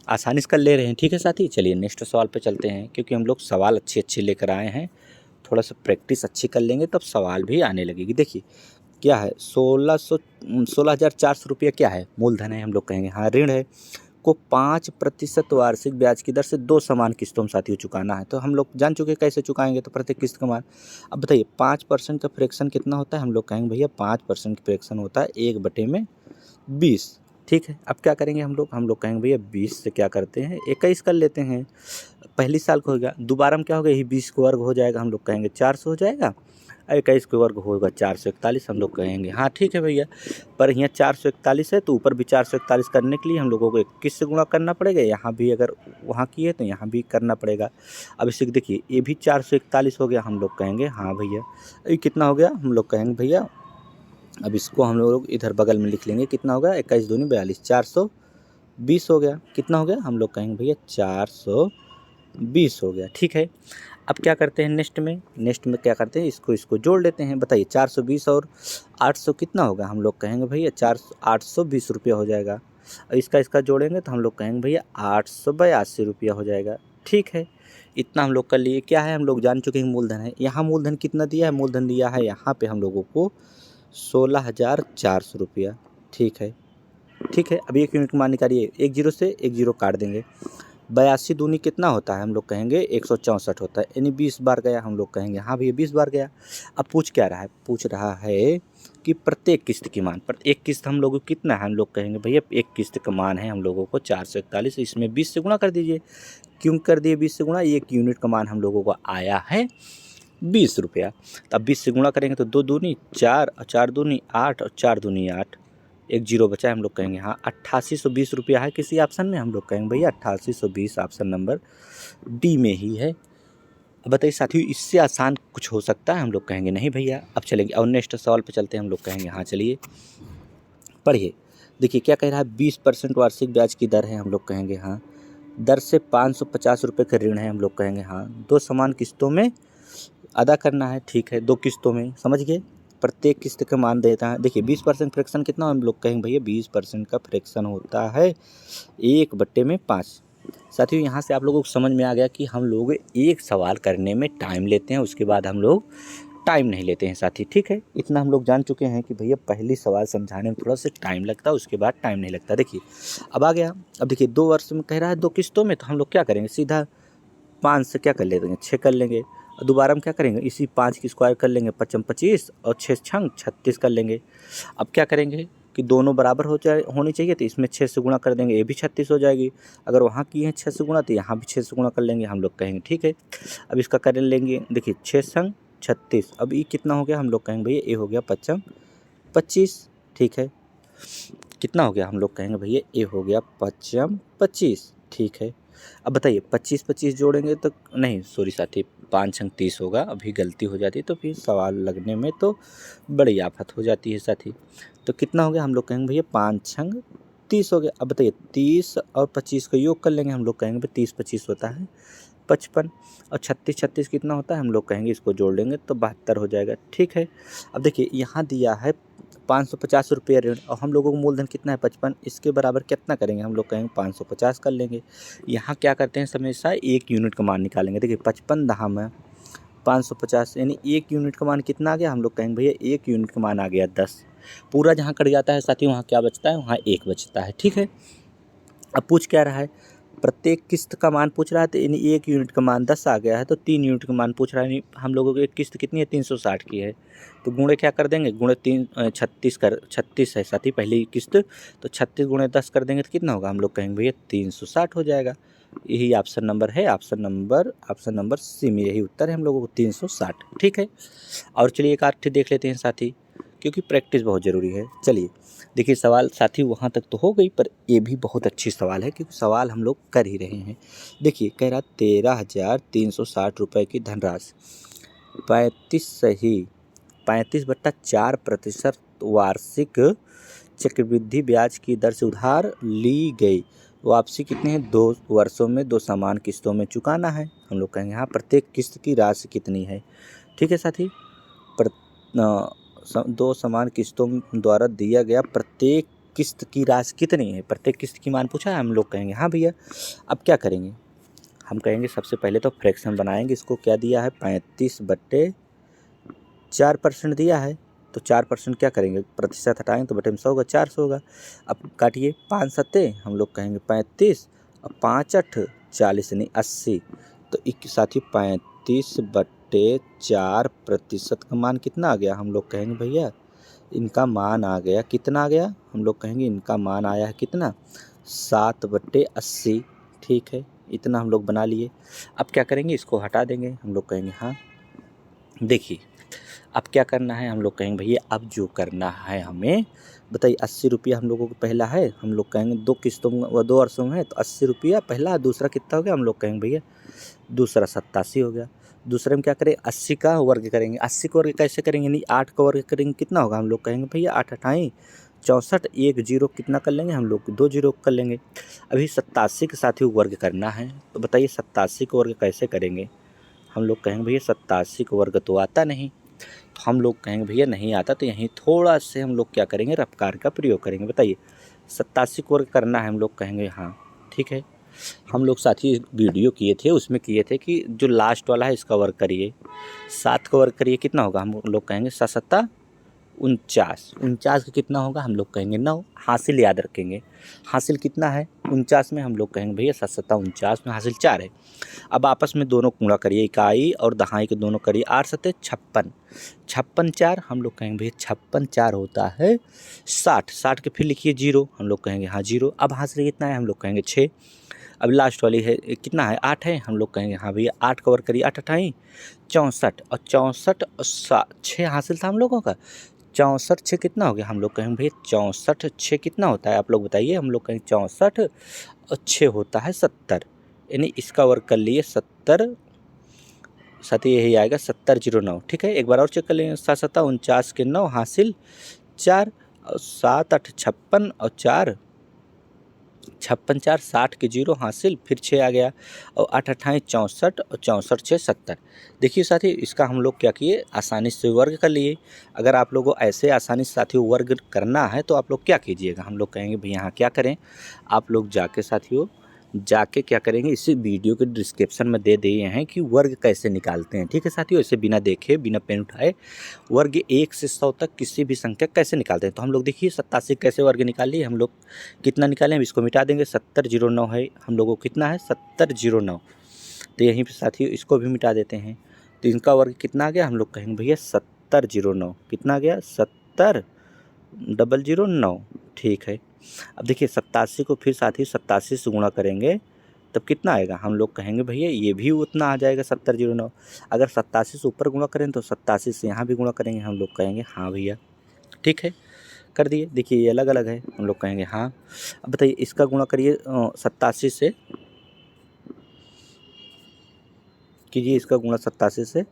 आसानी से कर ले रहे हैं, ठीक है साथी। चलिए नेक्स्ट सवाल पे चलते हैं, क्योंकि हम लोग सवाल अच्छे अच्छे लेकर आए हैं, थोड़ा सा प्रैक्टिस अच्छी कर लेंगे तब सवाल भी आने लगेगी। देखिए क्या है 16,400 रुपये क्या है, मूलधन है, हम लोग कहेंगे हाँ। ऋण है को 5% वार्षिक ब्याज की दर से 2 समान किस्तों में साथियों चुकाना है। तो हम लोग जान चुके कैसे चुकाएंगे, तो प्रत्येक किस्त का मान। अब बताइए 5% का फ्रैक्शन कितना होता है, हम लोग कहेंगे भैया 5% का फ्रैक्शन होता है 1/20, ठीक है। अब क्या करेंगे हम लोग कहेंगे भैया 20 से क्या करते हैं 21 कर लेते हैं, पहली साल को हो गया। दोबारा में क्या होगा, यही 20 को वर्ग हो जाएगा, हम लोग कहेंगे 400 हो जाएगा। 21 को वर्ग होगा 441, हम लोग कहेंगे हाँ ठीक है भैया। पर यहाँ 441 है तो ऊपर भी 441 करने के लिए हम लोगों को 21 से गुणा करना पड़ेगा, यहाँ भी अगर वहाँ की है तो यहाँ भी करना पड़ेगा। अब इसे देखिए ये भी 441 हो गया, हम लोग कहेंगे हाँ भैया। ये कितना हो गया, हम लोग कहेंगे भैया अब इसको हम लोग इधर बगल में लिख लेंगे, कितना होगा 21 दूनी 42, 420 हो गया। कितना हो गया, हम लोग कहेंगे भैया 420 हो गया, ठीक है। अब क्या करते हैं नेक्स्ट में क्या करते हैं, इसको जोड़ लेते हैं। बताइए 420 और 800 कितना होगा, हम लोग कहेंगे भैया 820 रुपया हो जाएगा। और इसका जोड़ेंगे तो हम लोग कहेंगे भैया 882 रुपया हो जाएगा। ठीक है, इतना हम लोग कर लिए। क्या है, हम लोग जान चुके हैं मूलधन है। यहाँ मूलधन कितना दिया है, मूलधन दिया है यहाँ पे हम लोगों को 16,400 रुपया। ठीक है, ठीक है। अब 1 यूनिट का मान निकालिए, 1 जीरो से 1 जीरो काट देंगे। 82 दूनी कितना होता है, हम लोग कहेंगे 164 होता है, यानी 20 बार गया। हम लोग कहेंगे हाँ भैया 20 बार गया। अब पूछ क्या रहा है, पूछ रहा है कि प्रत्येक किस्त की मान, पर एक किस्त हम लोगों को कितना है, हम लोग कहेंगे भैया एक किस्त का मान है हम लोगों को 441, इसमें 20 से गुणा कर दीजिए। क्यों कर दिए 20 से गुणा, 1 यूनिट का मान हम लोगों को आया है 20 रुपया। तो अब 20 से गुणा करेंगे तो 2 दूनी 4 और 4 दूनी 8 और 4 दूनी 8, 1 जीरो बचा है। हम लोग कहेंगे हाँ 8820 रुपया है किसी ऑप्शन में। हम लोग कहेंगे भैया 8820 ऑप्शन नंबर डी में ही है। अब बताइए साथियों, इससे आसान कुछ हो सकता है, हम लोग कहेंगे नहीं भैया। अब चलेंगे और नेक्स्ट सवाल पे चलते हैं। हम लोग कहेंगे हाँ चलिए पढ़िए। देखिए क्या कह रहा है, 20% वार्षिक ब्याज की दर है। हम लोग कहेंगे हाँ। दर से 550 रुपये का ऋण है। हम लोग कहेंगे हाँ। 2 समान किस्तों में अदा करना है। ठीक है, 2 किस्तों में, समझ गए। प्रत्येक किस्त का मान देता है। देखिए 20% फ्रैक्शन कितना, हम लोग कहेंगे भैया 20% का फ्रैक्शन होता है 1/5। साथियों यहाँ से आप लोगों को समझ में आ गया कि हम लोग एक सवाल करने में टाइम लेते हैं, उसके बाद हम लोग टाइम नहीं लेते हैं साथी। ठीक है, इतना हम लोग जान चुके हैं कि भैया पहली सवाल समझाने में थोड़ा सा टाइम लगता है, उसके बाद टाइम नहीं लगता। देखिए अब आ गया। अब देखिए 2 वर्ष में कह रहा है 2 किस्तों में, तो हम लोग क्या करेंगे, सीधा 5 से क्या कर लेंगे, 6 कर लेंगे। और दोबारा हम क्या करेंगे, इसी 5 की स्क्वायर कर लेंगे, 5 25 और 6 छंग 36 कर लेंगे। अब क्या करेंगे कि दोनों बराबर होनी चाहिए, तो इसमें 6 से गुणा कर देंगे, ये भी 36 हो जाएगी। अगर वहाँ किए हैं 6 से गुणा, तो यहाँ भी 6 से गुणा कर लेंगे। हम लोग कहेंगे ठीक है। अब इसका कर लेंगे, देखिए 6 संग 36। अब ये कितना हो गया, हम लोग कहेंगे भैया ये हो गया 5 25। ठीक है, कितना हो गया, हम लोग कहेंगे भैया ये हो गया 5 25। ठीक है, अब बताइए 25 25 जोड़ेंगे तो नहीं, सॉरी साथी, 5 छंग 30 होगा। अभी गलती हो जाती है तो फिर सवाल लगने में तो बड़ी आफत हो जाती है साथी। तो कितना हो गया, हम लोग कहेंगे भैया 5 छंग 30 हो गया। अब बताइए 30 और 25 का योग कर लेंगे। हम लोग कहेंगे भाई 30 25 होता है 55, और 36 36 कितना होता है, हम लोग कहेंगे इसको जोड़ लेंगे तो 72 हो जाएगा। ठीक है, अब देखिए यहाँ दिया है 550 रुपये ऋण, और हम लोगों को मूलधन कितना है 55, इसके बराबर कितना करेंगे, हम लोग कहेंगे 550 कर लेंगे। यहाँ क्या करते हैं, हमेशा 1 यूनिट का मान निकालेंगे। देखिए 55 दहाम है 550, यानी 1 यूनिट का मान कितना आ गया, हम लोग कहेंगे भैया 1 यूनिट का मान आ गया 10। पूरा जहाँ कट जाता है साथी, वहाँ क्या बचता है, वहाँ 1 बचता है। ठीक है, अब पूछ क्या रहा है, प्रत्येक किस्त का मान पूछ रहा है, तो यानी 1 यूनिट का मान 10 आ गया है, तो 3 यूनिट का मान पूछ रहा है। हम लोगों की एक किस्त कितनी है, 360 की है, तो गुणे क्या कर देंगे, गुणे 36 है साथी पहली किस्त, तो 36 गुणे 10 कर देंगे तो कितना होगा, हम लोग कहेंगे भैया 360 हो जाएगा। यही ऑप्शन नंबर है, ऑप्शन नंबर सी में यही उत्तर है हम लोगों को 360। ठीक है, और चलिए एक आठ देख लेते हैं साथी, क्योंकि प्रैक्टिस बहुत ज़रूरी है। चलिए देखिए सवाल साथी वहाँ तक तो हो गई, पर ये भी बहुत अच्छी सवाल है, क्योंकि सवाल हम लोग कर ही रहे हैं। देखिए कह रहा 13,360 रुपये की धनराशि 35/4% वार्षिक चक्रवृद्धि ब्याज की दर से उधार ली गई। वापसी कितनी है, 2 वर्षों में 2 समान किस्तों में चुकाना है। हम लोग कहेंगे हाँ प्रत्येक किस्त की राशि कितनी है। ठीक है साथी, 2 समान किस्तों द्वारा दिया गया प्रत्येक किस्त की राशि कितनी है, प्रत्येक किस्त की मान पूछा है। हम लोग कहेंगे हाँ भैया। अब क्या करेंगे, हम कहेंगे सबसे पहले तो फ्रैक्शन बनाएंगे। इसको क्या दिया है, 35/4% दिया है, तो 4% क्या करेंगे, प्रतिशत हटाएंगे तो बटे में 100 होगा, 400 होगा। अब काटिए 5 सत्ते, हम लोग कहेंगे 35 और 5 8 40 यानी 80, तो एक साथी 35/4% का मान कितना आ गया, हम लोग कहेंगे भैया इनका मान आ गया, कितना आ गया, हम लोग कहेंगे इनका मान आया है कितना, 7/80। ठीक है, इतना हम लोग बना लिए। अब क्या करेंगे, इसको हटा देंगे। हम लोग कहेंगे हाँ। देखिए अब क्या करना है, हम लोग कहेंगे भैया अब जो करना है हमें बताइए, 80 रुपया हम लोगों को पहला है, हम लोग कहेंगे 2 किस्तों में 2 वर्षों में है, तो 80 रुपया पहला, दूसरा कितना हो गया, हम लोग कहेंगे भैया दूसरा 87 हो गया। दूसरे में क्या करें, 80 का वर्ग करेंगे। 80 का वर्ग कैसे करेंगे, यानी 8 का वर्ग करेंगे, कितना होगा, हम लोग कहेंगे भैया 8 8 64, 1 जीरो कितना कर लेंगे, हम लोग 2 जीरो कर लेंगे। अभी 87 के साथ ही वर्ग करना है, तो बताइए 87 का वर्ग कैसे करेंगे। हम लोग कहेंगे भैया 87 का वर्ग तो आता नहीं, तो हम लोग कहेंगे भैया नहीं आता, तो यहीं थोड़ा से हम लोग क्या करेंगे, रफ्कार का प्रयोग करेंगे। बताइए 87 को वर्ग करना है, हम लोग कहेंगे हाँ ठीक है। हम लोग साथी वीडियो किए थे, उसमें किए थे कि जो लास्ट वाला है इसका वर्ग करिए, 7 का वर्ग करिए, कितना होगा हम लोग कहेंगे 7 सत्ता 49, 49 का कितना होगा हम लोग कहेंगे 9। हासिल याद रखेंगे, हासिल कितना है 49 में, हम लोग कहेंगे भैया 7 सत्ता 49 में हासिल 4 है। अब आपस में दोनों गुणा करिए, इकाई और दहाई के दोनों करिए, 8 सत्ते 56, 56 4 हम लोग कहेंगे भैया 56 4 होता है 60, 60 के फिर लिखिए 0, हम लोग कहेंगे हाँ 0। अब हासिल कितना है हम लोग कहेंगे 6। अब लास्ट वाली है कितना है 8 है, हम लोग कहेंगे हाँ भैया 8 का वर्ग करिए, 8 अठाई 64, और 64 और 6 हासिल था हम लोगों का, 64 6 कितना हो गया, हम लोग कहेंगे भैया 64 6 कितना होता है, आप लोग बताइए। हम लोग कहेंगे 64 और 6 होता है 70, यानी इसका वर्ग कर लिए 70, साथ ही यही आएगा 7009। ठीक है, एक बार और चेक कर लेंगे, 7 सत्ता 49 के 9 हासिल 4, और 7 8 56 और 4 56 4 60 के 0 हासिल, फिर 6 आ गया, और 8 अट्ठाईस 64 और 64 6 70। देखिए साथी, इसका हम लोग क्या किए, आसानी से वर्ग कर लिए। अगर आप लोगों को ऐसे आसानी से साथियों वर्ग करना है तो आप लोग क्या कीजिएगा, हम लोग कहेंगे भैया यहाँ क्या करें, आप लोग जाके साथियों जाके क्या करेंगे, इसी वीडियो के डिस्क्रिप्शन में दे दिए हैं कि वर्ग कैसे निकालते हैं। ठीक है साथियों, इसे बिना देखे बिना पेन उठाए वर्ग 1 से 100 तक किसी भी संख्या कैसे निकालते हैं। तो हम लोग देखिए 87 कैसे वर्ग निकाल लिए, हम लोग कितना निकालें, हम इसको मिटा देंगे, 7009 है हम लोगों को, कितना है 7009। तो यहीं पे साथियों इसको भी मिटा देते हैं, तो इनका वर्ग कितना आ गया, हम लोग कहेंगे भैया 7009, कितना आ गया 70009। ठीक है, अब देखिए 87 को फिर साथ ही 87 से गुणा करेंगे तब कितना आएगा, हम लोग कहेंगे भैया ये भी उतना आ जाएगा 7009। अगर 87 से ऊपर गुणा करें तो 87 से यहाँ भी गुणा करेंगे, हम लोग कहेंगे हाँ भैया ठीक है, कर दिए। देखिए ये अलग अलग है, हम लोग कहेंगे हाँ। अब बताइए इसका गुणा करिए 87 से, कीजिए इसका गुणा 87 से,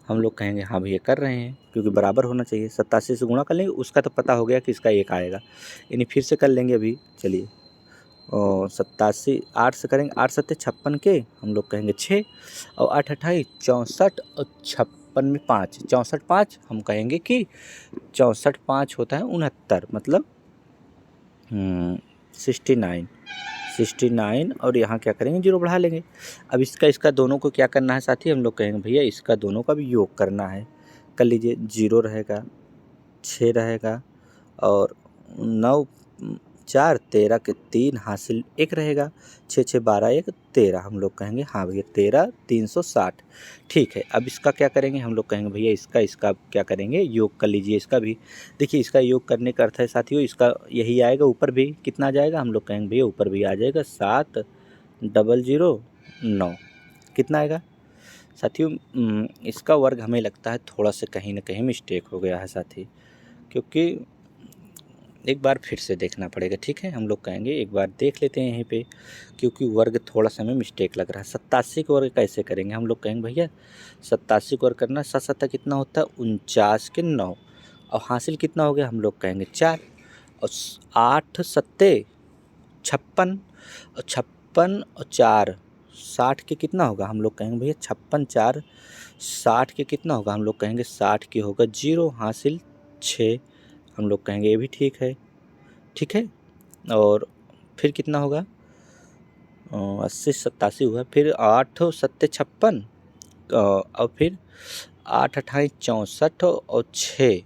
हम लोग कहेंगे हाँ भैया कर रहे हैं, क्योंकि बराबर होना चाहिए। 87 से गुणा कर लेंगे, उसका तो पता हो गया कि इसका 1 आएगा, यानी फिर से कर लेंगे अभी। चलिए और 87 8 से करेंगे, 8 सत्ते 56 के, हम लोग कहेंगे 6, और 8 अट्ठाई 64 और 56 में 5, 64 5 हम कहेंगे कि 64 5 होता है 69, मतलब 69 69, और यहाँ क्या करेंगे 0 बढ़ा लेंगे। अब इसका दोनों को क्या करना है साथी, हम लोग कहेंगे भैया इसका दोनों का भी योग करना है। कर लीजिए, 0 रहेगा, 6 रहेगा, और 9 4 13 के 3 हासिल 1 रहेगा, 6 6 12 1 13, हम लोग कहेंगे हाँ भैया 13 360। ठीक है, अब इसका क्या करेंगे, हम लोग कहेंगे भैया इसका क्या करेंगे, योग कर लीजिए इसका भी। देखिए इसका योग करने का अर्थ है साथियों, इसका यही आएगा, ऊपर भी कितना आ जाएगा, हम लोग कहेंगे भैया ऊपर भी आ जाएगा 7009, कितना आएगा साथियों। इसका वर्ग हमें लगता है थोड़ा सा कहीं ना कहीं मिस्टेक हो गया है साथी, क्योंकि एक बार फिर से देखना पड़ेगा। ठीक है, हम लोग कहेंगे एक बार देख लेते हैं यहीं पे, क्योंकि वर्ग थोड़ा सा हमें मिस्टेक लग रहा है। 87 का वर्ग कैसे करेंगे, हम लोग कहेंगे भैया 87 को वर्ग करना, 7 7 कितना होता है 49 के 9, और हासिल कितना हो गया, हम लोग कहेंगे 4, और 8 सत्ते 56, और 56 और 4 60 के कितना होगा, हम लोग कहेंगे भैया 56 4 60 के कितना होगा, हम लोग कहेंगे 60 के होगा 0 हासिल 6, हम लोग कहेंगे ये भी ठीक है। ठीक है, और फिर कितना होगा 80 87 हुआ, फिर 8 सत्ते 56, और फिर 8 अट्ठाई 64, और 6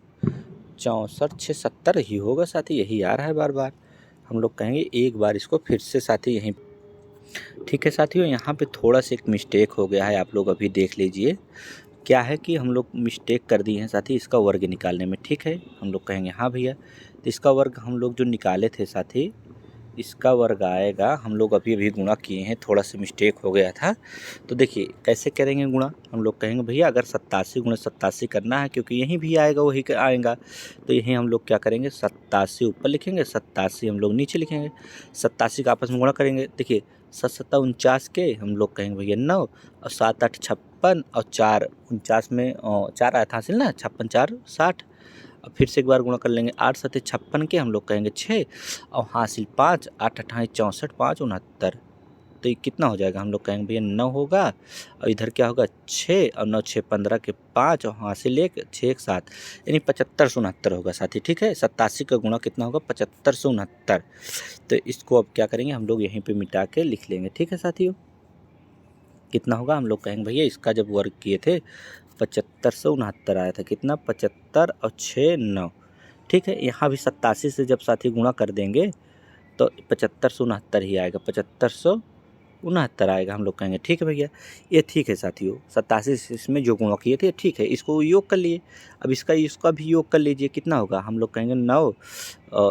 64 6 70 ही होगा साथी, यही आ रहा है बार बार। हम लोग कहेंगे एक बार इसको फिर से साथी यहीं। ठीक है साथियों, यहाँ पे थोड़ा सा एक मिस्टेक हो गया है, आप लोग अभी देख लीजिए क्या है कि हम लोग मिस्टेक कर दिए हैं साथी इसका वर्ग निकालने में। ठीक है, हम लोग कहेंगे हाँ भैया, तो इसका वर्ग हम लोग जो निकाले थे साथी, इसका वर्ग आएगा, हम लोग अभी गुणा किए हैं, थोड़ा सा मिस्टेक हो गया था। तो देखिए कैसे करेंगे गुणा, हम लोग कहेंगे भैया अगर 87 गुणा 87 करना है, क्योंकि यहीं भी आएगा वही आएगा, तो यहीं हम लोग क्या करेंगे 87 ऊपर लिखेंगे, 87 हम लोग नीचे लिखेंगे, 87 का आपस में गुणा करेंगे। देखिए 7 7 49 के, हम लोग कहेंगे भैया 9, और 7 8 56, और 4 49 में 4 आया था हासिल ना, 56 4 60। अब फिर से एक बार गुणा कर लेंगे, 8 7 56 के, हम लोग कहेंगे 6, और हासिल 5, 8 अट्ठाई 64 5 69। तो ये कितना हो जाएगा, हम लोग कहेंगे भैया 9 होगा, और इधर क्या होगा 6, और 9 6 15 के 5, और हासिल 1 6 1 7, यानी 75 से 69 होगा साथी। ठीक है, 87 का गुणा कितना होगा 75 से 69। तो इसको अब क्या करेंगे हम लोग यहीं पे मिटा के लिख लेंगे। ठीक है साथियों, कितना होगा, हम लोग कहेंगे भैया इसका जब वर्ग किए थे 75 से 69 आया था, कितना 75 और 6 9। ठीक है, यहाँ भी 87 से जब साथी गुणा कर देंगे तो 75 से 69 ही आएगा, 75 से 69 आएगा, हम लोग कहेंगे ठीक है भैया। ये ठीक है साथियों, 87 से इसमें जो गुणा किए थे ठीक है, इसको योग कर लिए। अब इसका भी योग कर लीजिए, कितना होगा, हम लोग कहेंगे 9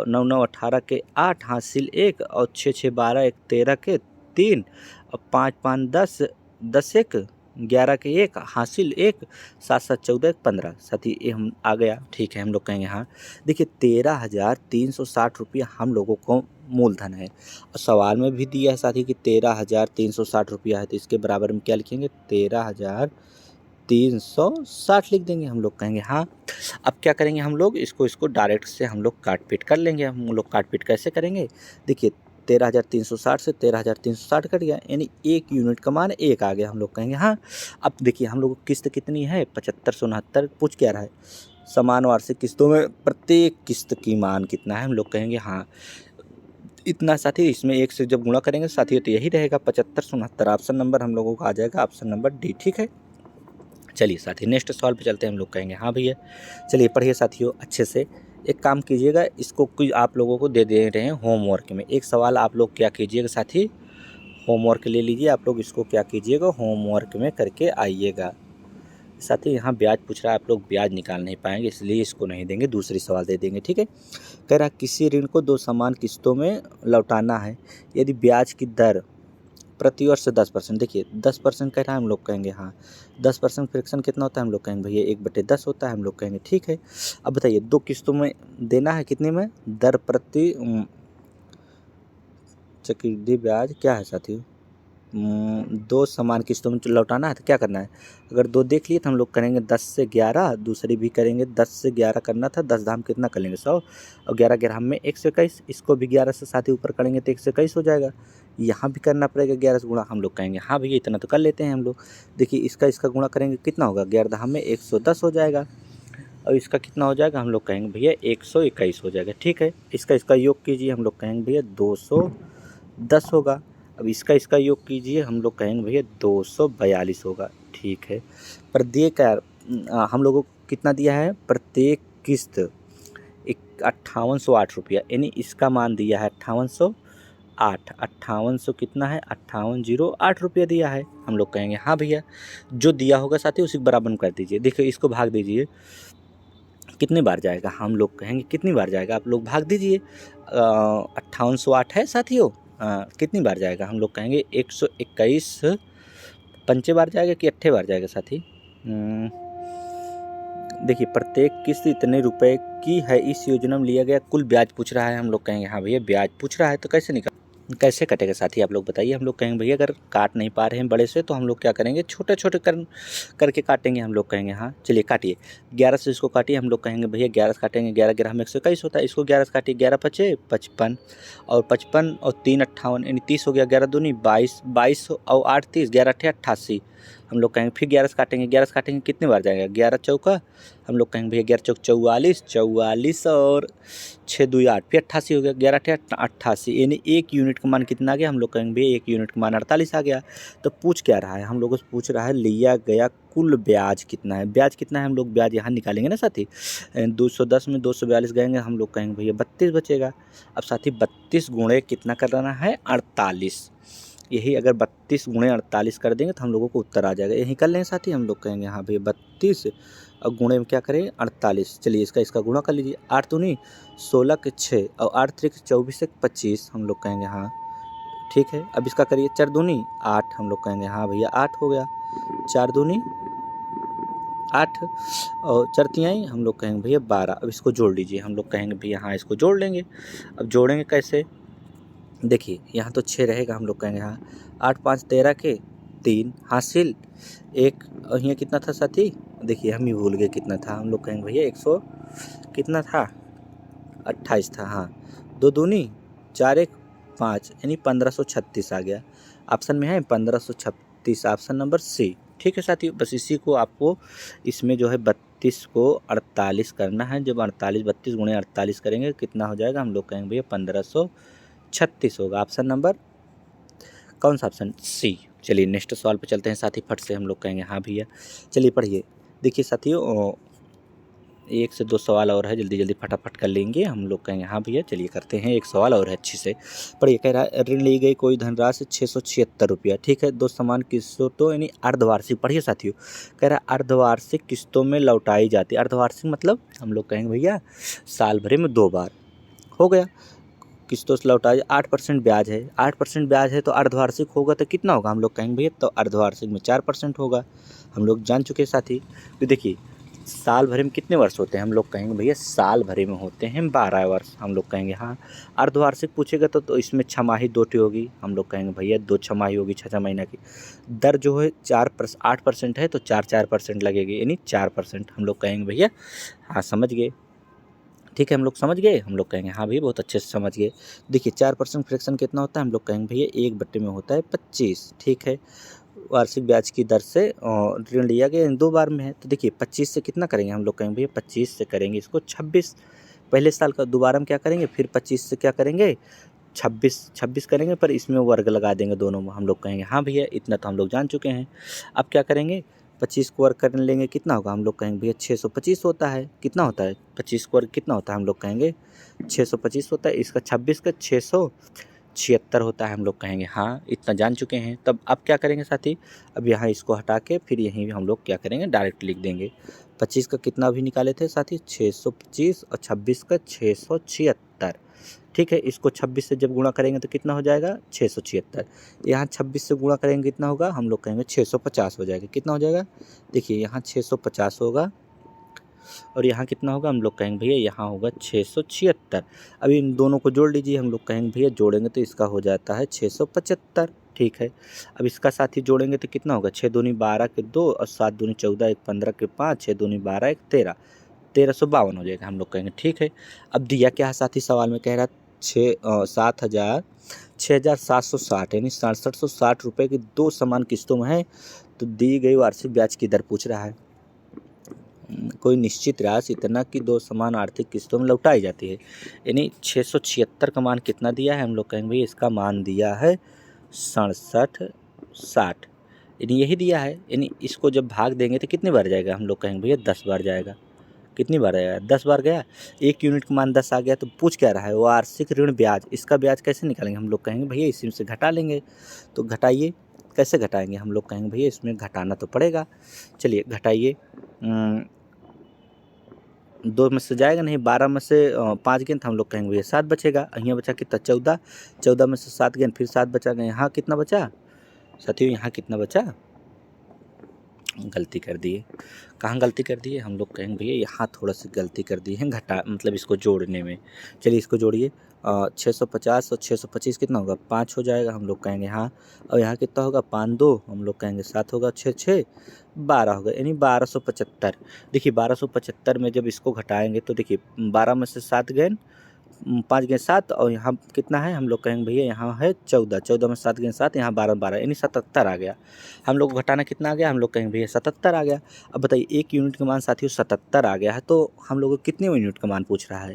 9 9 18 के 8, हासिल 1, और 6 6 12 1 13 के 3, और 5 5 10 10 1 11 के 1, हासिल 1, 7 7 14 1 15 साथी, ये हम आ गया। ठीक है, हम लोग कहेंगे हाँ। देखिए 13,360 रुपया हम लोगों को मूलधन है, और सवाल में भी दिया है साथी कि 13,360 रुपया है, तो इसके बराबर में क्या लिखेंगे 13,360 लिख देंगे, हम लोग कहेंगे हाँ। अब क्या करेंगे हम लोग, इसको डायरेक्ट से हम लोग काट पीट कर लेंगे। हम लोग काट पीट कैसे करेंगे, देखिए 13,360 से 13,360 कट गया, यानी 1 यूनिट का मान 1 आ गया, हम लोग कहेंगे हाँ। अब देखिए हम लोग को किस्त कितनी है 75 से 69 पूछ क्या रहा है, समान वार्षिक किस्तों में प्रत्येक किस्त की मान कितना है, हम लोग कहेंगे हाँ इतना साथी। इसमें 1 से जब गुणा करेंगे साथी तो यही रहेगा 75 से 69, ऑप्शन नंबर हम लोगों का आ जाएगा ऑप्शन नंबर डी। ठीक है, चलिए साथी नेक्स्ट सवाल पे चलते हैं, हम लोग कहेंगे हाँ भैया। चलिए पढ़िए साथियों अच्छे से, एक काम कीजिएगा, इसको कोई आप लोगों को दे दे रहे हैं होमवर्क में, एक सवाल आप लोग क्या कीजिएगा साथी, होमवर्क ले लीजिए आप लोग, इसको क्या कीजिएगा होमवर्क में करके आइएगा साथी। यहाँ ब्याज पूछ रहा है, आप लोग ब्याज निकाल नहीं पाएंगे इसलिए इसको नहीं देंगे, दूसरी सवाल दे देंगे। ठीक है, कह रहा किसी ऋण को 2 समान किस्तों में लौटाना है, यदि ब्याज की दर प्रति वर्ष 10%, देखिए 10% कह रहा है, हम लोग कहेंगे हाँ। 10% फ्रैक्शन कितना होता है, हम लोग कहेंगे भैया 1/10 होता है, हम लोग कहेंगे ठीक है। अब बताइए 2 किस्तों में देना है, कितने में, दर प्रति चक्रवृद्धि ब्याज क्या है साथियों, 2 समान किस्तों में लौटाना है, तो क्या करना है, अगर 2 देख लिए तो हम लोग करेंगे 10 से 11, दूसरी भी करेंगे 10 से 11 करना था, 10 धाम कितना कर लेंगे 100, और 11 ग्राम में 121, इसको भी 11 से साथ ही ऊपर करेंगे तो 121 हो जाएगा। यहाँ भी करना पड़ेगा 11 से गुणा, हम लोग कहेंगे हाँ भैया इतना तो कर लेते हैं हम लोग। देखिए इसका गुणा करेंगे कितना होगा, 11 धाम में 110 हो जाएगा, और इसका कितना हो जाएगा, हम लोग कहेंगे भैया 121 हो जाएगा। ठीक है, इसका योग कीजिए, हम लोग कहेंगे भैया 210 होगा। अब इसका योग कीजिए, हम लोग कहेंगे भैया 242 होगा। ठीक है, प्रत्येक हम लोगों को कितना दिया है, प्रत्येक किस्त 5808 रुपया, यानी इसका मान दिया है 5808, 5800 कितना है 5808 रुपया दिया है, हम लोग कहेंगे हाँ भैया। जो दिया होगा साथी उसी के बराबर कर दीजिए। देखिए इसको भाग दीजिए, कितनी बार जाएगा, हम लोग कहेंगे कितनी बार जाएगा, आप लोग भाग दीजिए। 5808 है साथियों, कितनी बार जाएगा, हम लोग कहेंगे 121 पंचे बार जाएगा कि 8 बार जाएगा साथी। देखिए प्रत्येक किस्त इतने रुपए की है, इस योजना में लिया गया कुल ब्याज पूछ रहा है, हम लोग कहेंगे हाँ भैया ब्याज पूछ रहा है, तो कैसे कटेगा साथी, आप लोग बताइए। हम लोग कहेंगे भैया अगर काट नहीं पा रहे हैं बड़े से तो हम लोग क्या करेंगे, छोटे छोटे करके काटेंगे, हम लोग कहेंगे हाँ। चलिए काटिए, 11 से इसको काटिए, हम लोग कहेंगे भैया 11 से काटेंगे, 11 ग्राम 121 होता है, इसको 11 से काटिए, 11 पचे 55, और 55 और 3 58 यानी 30 हो गया, 11 दूनी 22, 22 और 8 30, 11 अट्ठे 88, हम लोग कहेंगे फिर 11 से काटेंगे, 11 से काटेंगे कितने बार जाएगा, 11 चौका, हम लोग कहेंगे भैया 11 चौक 44, 44 और 6 2 8, फिर 88 हो गया, 11 अट्ठे 88, यानी 1 यूनिट का मान कितना आ गया, हम लोग कहेंगे भैया 1 यूनिट का मान 48 आ गया। तो पूछ क्या रहा है, हम लोगों से पूछ रहा है लिया गया कुल ब्याज कितना है, ब्याज कितना है, हम लोग ब्याज यहाँ निकालेंगे ना साथी, 210 में 242 गएंगे, हम लोग कहेंगे भैया 32 बचेगा। अब साथी 32 गुणे कितना करना है 48, यही अगर 32 गुणे 48 कर देंगे तो हम लोगों को उत्तर आ जाएगा, यही कर लें साथी, हम लोग कहेंगे हाँ भैया 32 और गुणे में क्या करें 48। चलिए इसका गुणा कर लीजिए, 8 दूनी 16 के 6 और 8 3 24 से 25, हम लोग कहेंगे हाँ ठीक है। अब इसका करिए 4 दूनी 8, हम लोग कहेंगे हाँ भैया 8 हो गया, 4 दूनी 8 और 4 तिहाई हम लोग कहेंगे भैया 12। अब इसको जोड़ लीजिए, हम लोग कहेंगे भैया हाँ इसको जोड़ लेंगे। अब जोड़ेंगे कैसे, देखिए यहाँ तो 6 रहेगा, हम लोग कहेंगे हाँ 8 5 13 के 3, हासिल 1, और यहाँ कितना था साथी, देखिए हम ही भूल गए कितना था, हम लोग कहेंगे भैया 100 कितना था 28 था, हाँ 2 दूनी 4 1 5 यानी 1536 आ गया। ऑप्शन में है 1536, ऑप्शन नंबर सी। ठीक है साथियों, बस इसी को आपको इसमें जो है 32 को 48 करना है। जब 48 32 गुणे 48 करेंगे कितना हो जाएगा, हम लोग कहेंगे भैया 1536 होगा। ऑप्शन नंबर कौन सा, ऑप्शन सी। चलिए नेक्स्ट सवाल पे चलते हैं साथी, फट से हम लोग कहेंगे हाँ भैया। चलिए पढ़िए, देखिए साथियों 1 से 2 सवाल और है, जल्दी जल्दी फटाफट कर लेंगे हम लोग कहेंगे हाँ भैया। चलिए करते हैं, एक सवाल और है अच्छी से पढ़िए। कह रहा है ऋण ली गई कोई धनराशि 676 रुपया। ठीक है, 2 समान किस्तों तो यानी अर्धवार्षिक। पढ़िए साथियों, कह रहा है अर्धवार्षिक किस्तों में लौटाई जाती है। अर्धवार्षिक मतलब हम लोग कहेंगे भैया साल भरे में 2 बार हो गया किस्तों से लौटाई। 8% ब्याज है, 8% ब्याज है तो अर्धवार्षिक होगा तो कितना होगा, हम लोग कहेंगे भैया तो अर्धवार्षिक में 4% होगा। हम लोग जान चुके साथी। तो देखिए साल भरे में कितने वर्ष होते हैं, हम लोग कहेंगे भैया साल भरे में होते हैं 12 वर्ष। हम लोग कहेंगे हाँ। अर्धवार्षिक पूछेगा तो इसमें छमाही 2 होगी। हम लोग कहेंगे भैया 2 छमाही होगी, 6 महीना की। दर जो है 8% है तो 4% लगेगी, यानी 4%। हम लोग कहेंगे भैया हाँ समझ गए। ठीक है, हम लोग समझ गए। हम लोग कहेंगे हाँ भैया बहुत अच्छे से समझ गए। देखिए 4% फ्रैक्शन कितना होता है, हम लोग कहेंगे भैया 1/में होता है 25। ठीक है, वार्षिक ब्याज की दर से ऋण लिया गया 2 बार में है। तो देखिए 25 से कितना करेंगे, हम लोग कहेंगे भैया 25 से करेंगे इसको 26। पहले साल का दोबारा में क्या करेंगे, फिर 25 से क्या करेंगे 26 करेंगे, पर इसमें वर्ग लगा देंगे दोनों में। हम लोग कहेंगे हाँ भैया इतना तो हम लोग जान चुके हैं। अब क्या करेंगे, 25 को वर्ग कर लेंगे कितना होगा, हम लोग कहेंगे भैया 625 होता है। कितना होता है 25 को वर्ग कितना होता है, हम लोग कहेंगे 625 होता है। इसका 26 का 676 होता है। हम लोग कहेंगे हाँ इतना जान चुके हैं। तब अब क्या करेंगे साथी, अब यहाँ इसको हटा के फिर यहीं हम लोग क्या करेंगे डायरेक्ट लिख देंगे। 25 का कितना अभी निकाले थे साथी 625 और 26 का 676। ठीक है, इसको 26 से जब गुणा करेंगे तो कितना हो जाएगा 676। यहाँ 26 से गुणा करेंगे कितना होगा, हम लोग कहेंगे 650 हो जाएगा। कितना हो जाएगा, देखिए यहाँ 650 होगा और यहाँ कितना होगा, हम लोग कहेंगे भैया यहाँ होगा 676। अभी इन दोनों को जोड़ लीजिए, हम लोग कहेंगे भैया जोड़ेंगे तो इसका हो जाता है 675। ठीक है, अब इसका साथ ही जोड़ेंगे तो कितना होगा 6 दूनी 12 के 2 और 7 दूनी 14 1 15 के 5 6 दूनी 12 1 13 1352 हो जाएगा। हम लोग कहेंगे ठीक है। अब दिया क्या है साथी, सवाल में कह रहा है 6,760 यानी 6760 रुपये की 2 समान किस्तों में है। तो दी गई वार्षिक ब्याज की दर पूछ रहा है। कोई निश्चित राशि इतना कि 2 समान आर्थिक किस्तों में लौटाई जाती है, यानी 676 का मान कितना दिया है, हम लोग कहेंगे भाई इसका मान दिया है 6760, यानी यही दिया है। यानी इसको जब भाग देंगे तो कितने बार जाएगा, हम लोग कहेंगे भैया 10 बार जाएगा। कितनी बार आया, 10 बार गया। 1 यूनिट का मान 10 आ गया। तो पूछ क्या रहा है, वार्षिक ऋण ब्याज, इसका ब्याज कैसे निकालेंगे, हम लोग कहेंगे भैया इसी से घटा लेंगे। तो घटाइए, कैसे घटाएंगे, हम लोग कहेंगे भैया इसमें घटाना तो पड़ेगा। चलिए घटाइए, 2 में से जाएगा नहीं, 12 में से 5 गेंद, हम लोग कहेंगे भैया 7 बचेगा। यहाँ बचा कितना 14, 14 में से 7 गेंद फिर 7 बचा गया। यहाँ कितना बचा साथियों, यहाँ कितना बचा, गलती कर दिए। कहाँ गलती कर दिए, हम लोग कहेंगे भैया यहाँ थोड़ा सा गलती कर दी है, घटा मतलब इसको जोड़ने में। चलिए इसको जोड़िए, 650 और 625 कितना होगा 5 हो जाएगा। हम लोग कहेंगे हाँ। और यहाँ कितना होगा 5 2, हम लोग कहेंगे 7 होगा, 6 6 12 होगा, यानी 1275। देखिए 1275 में जब इसको घटाएंगे तो देखिए 12 में से 7 गए, 5 गेंद 7 और यहाँ कितना है, हम लोग कहेंगे भैया यहाँ है 14, 14 में 7 गेंद 7, यहाँ 12 12, यानी 77 आ गया। हम लोग को घटाना कितना आ गया, हम लोग कहेंगे भैया 77 आ गया। अब बताइए 1 यूनिट का मान साथियों 77 आ गया है, तो हम लोग को कितने यूनिट का मान पूछ रहा है,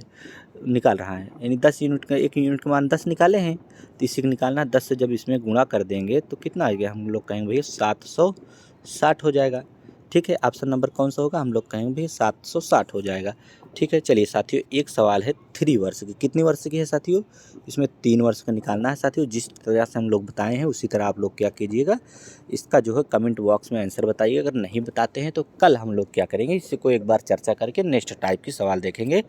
निकाल रहा है, यानी 10 यूनिट का, 1 यूनिट का मान 10 निकाले हैं तो इसी को निकालना है। 10 से जब इसमें गुणा कर देंगे तो कितना आ गया, हम लोग कहेंगे भैया 760 हो जाएगा। ठीक है, ऑप्शन नंबर कौन सा होगा, हम लोग कहेंगे भैया 760 हो जाएगा। ठीक है, चलिए साथियों एक सवाल है 3 वर्ष की, कितनी वर्ष की है साथियों, इसमें 3 वर्ष का निकालना है साथियों। जिस तरह से हम लोग बताए हैं उसी तरह आप लोग क्या कीजिएगा, इसका जो है कमेंट बॉक्स में आंसर बताइए। अगर नहीं बताते हैं तो कल हम लोग क्या करेंगे, इसी को एक बार चर्चा करके नेक्स्ट टाइप की सवाल देखेंगे।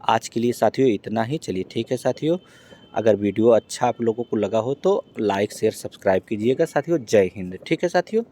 आज के लिए साथियों इतना ही। चलिए ठीक है साथियों, अगर वीडियो अच्छा आप लोगों को लगा हो तो लाइक शेयर सब्सक्राइब कीजिएगा साथियों। जय हिंद। ठीक है साथियों।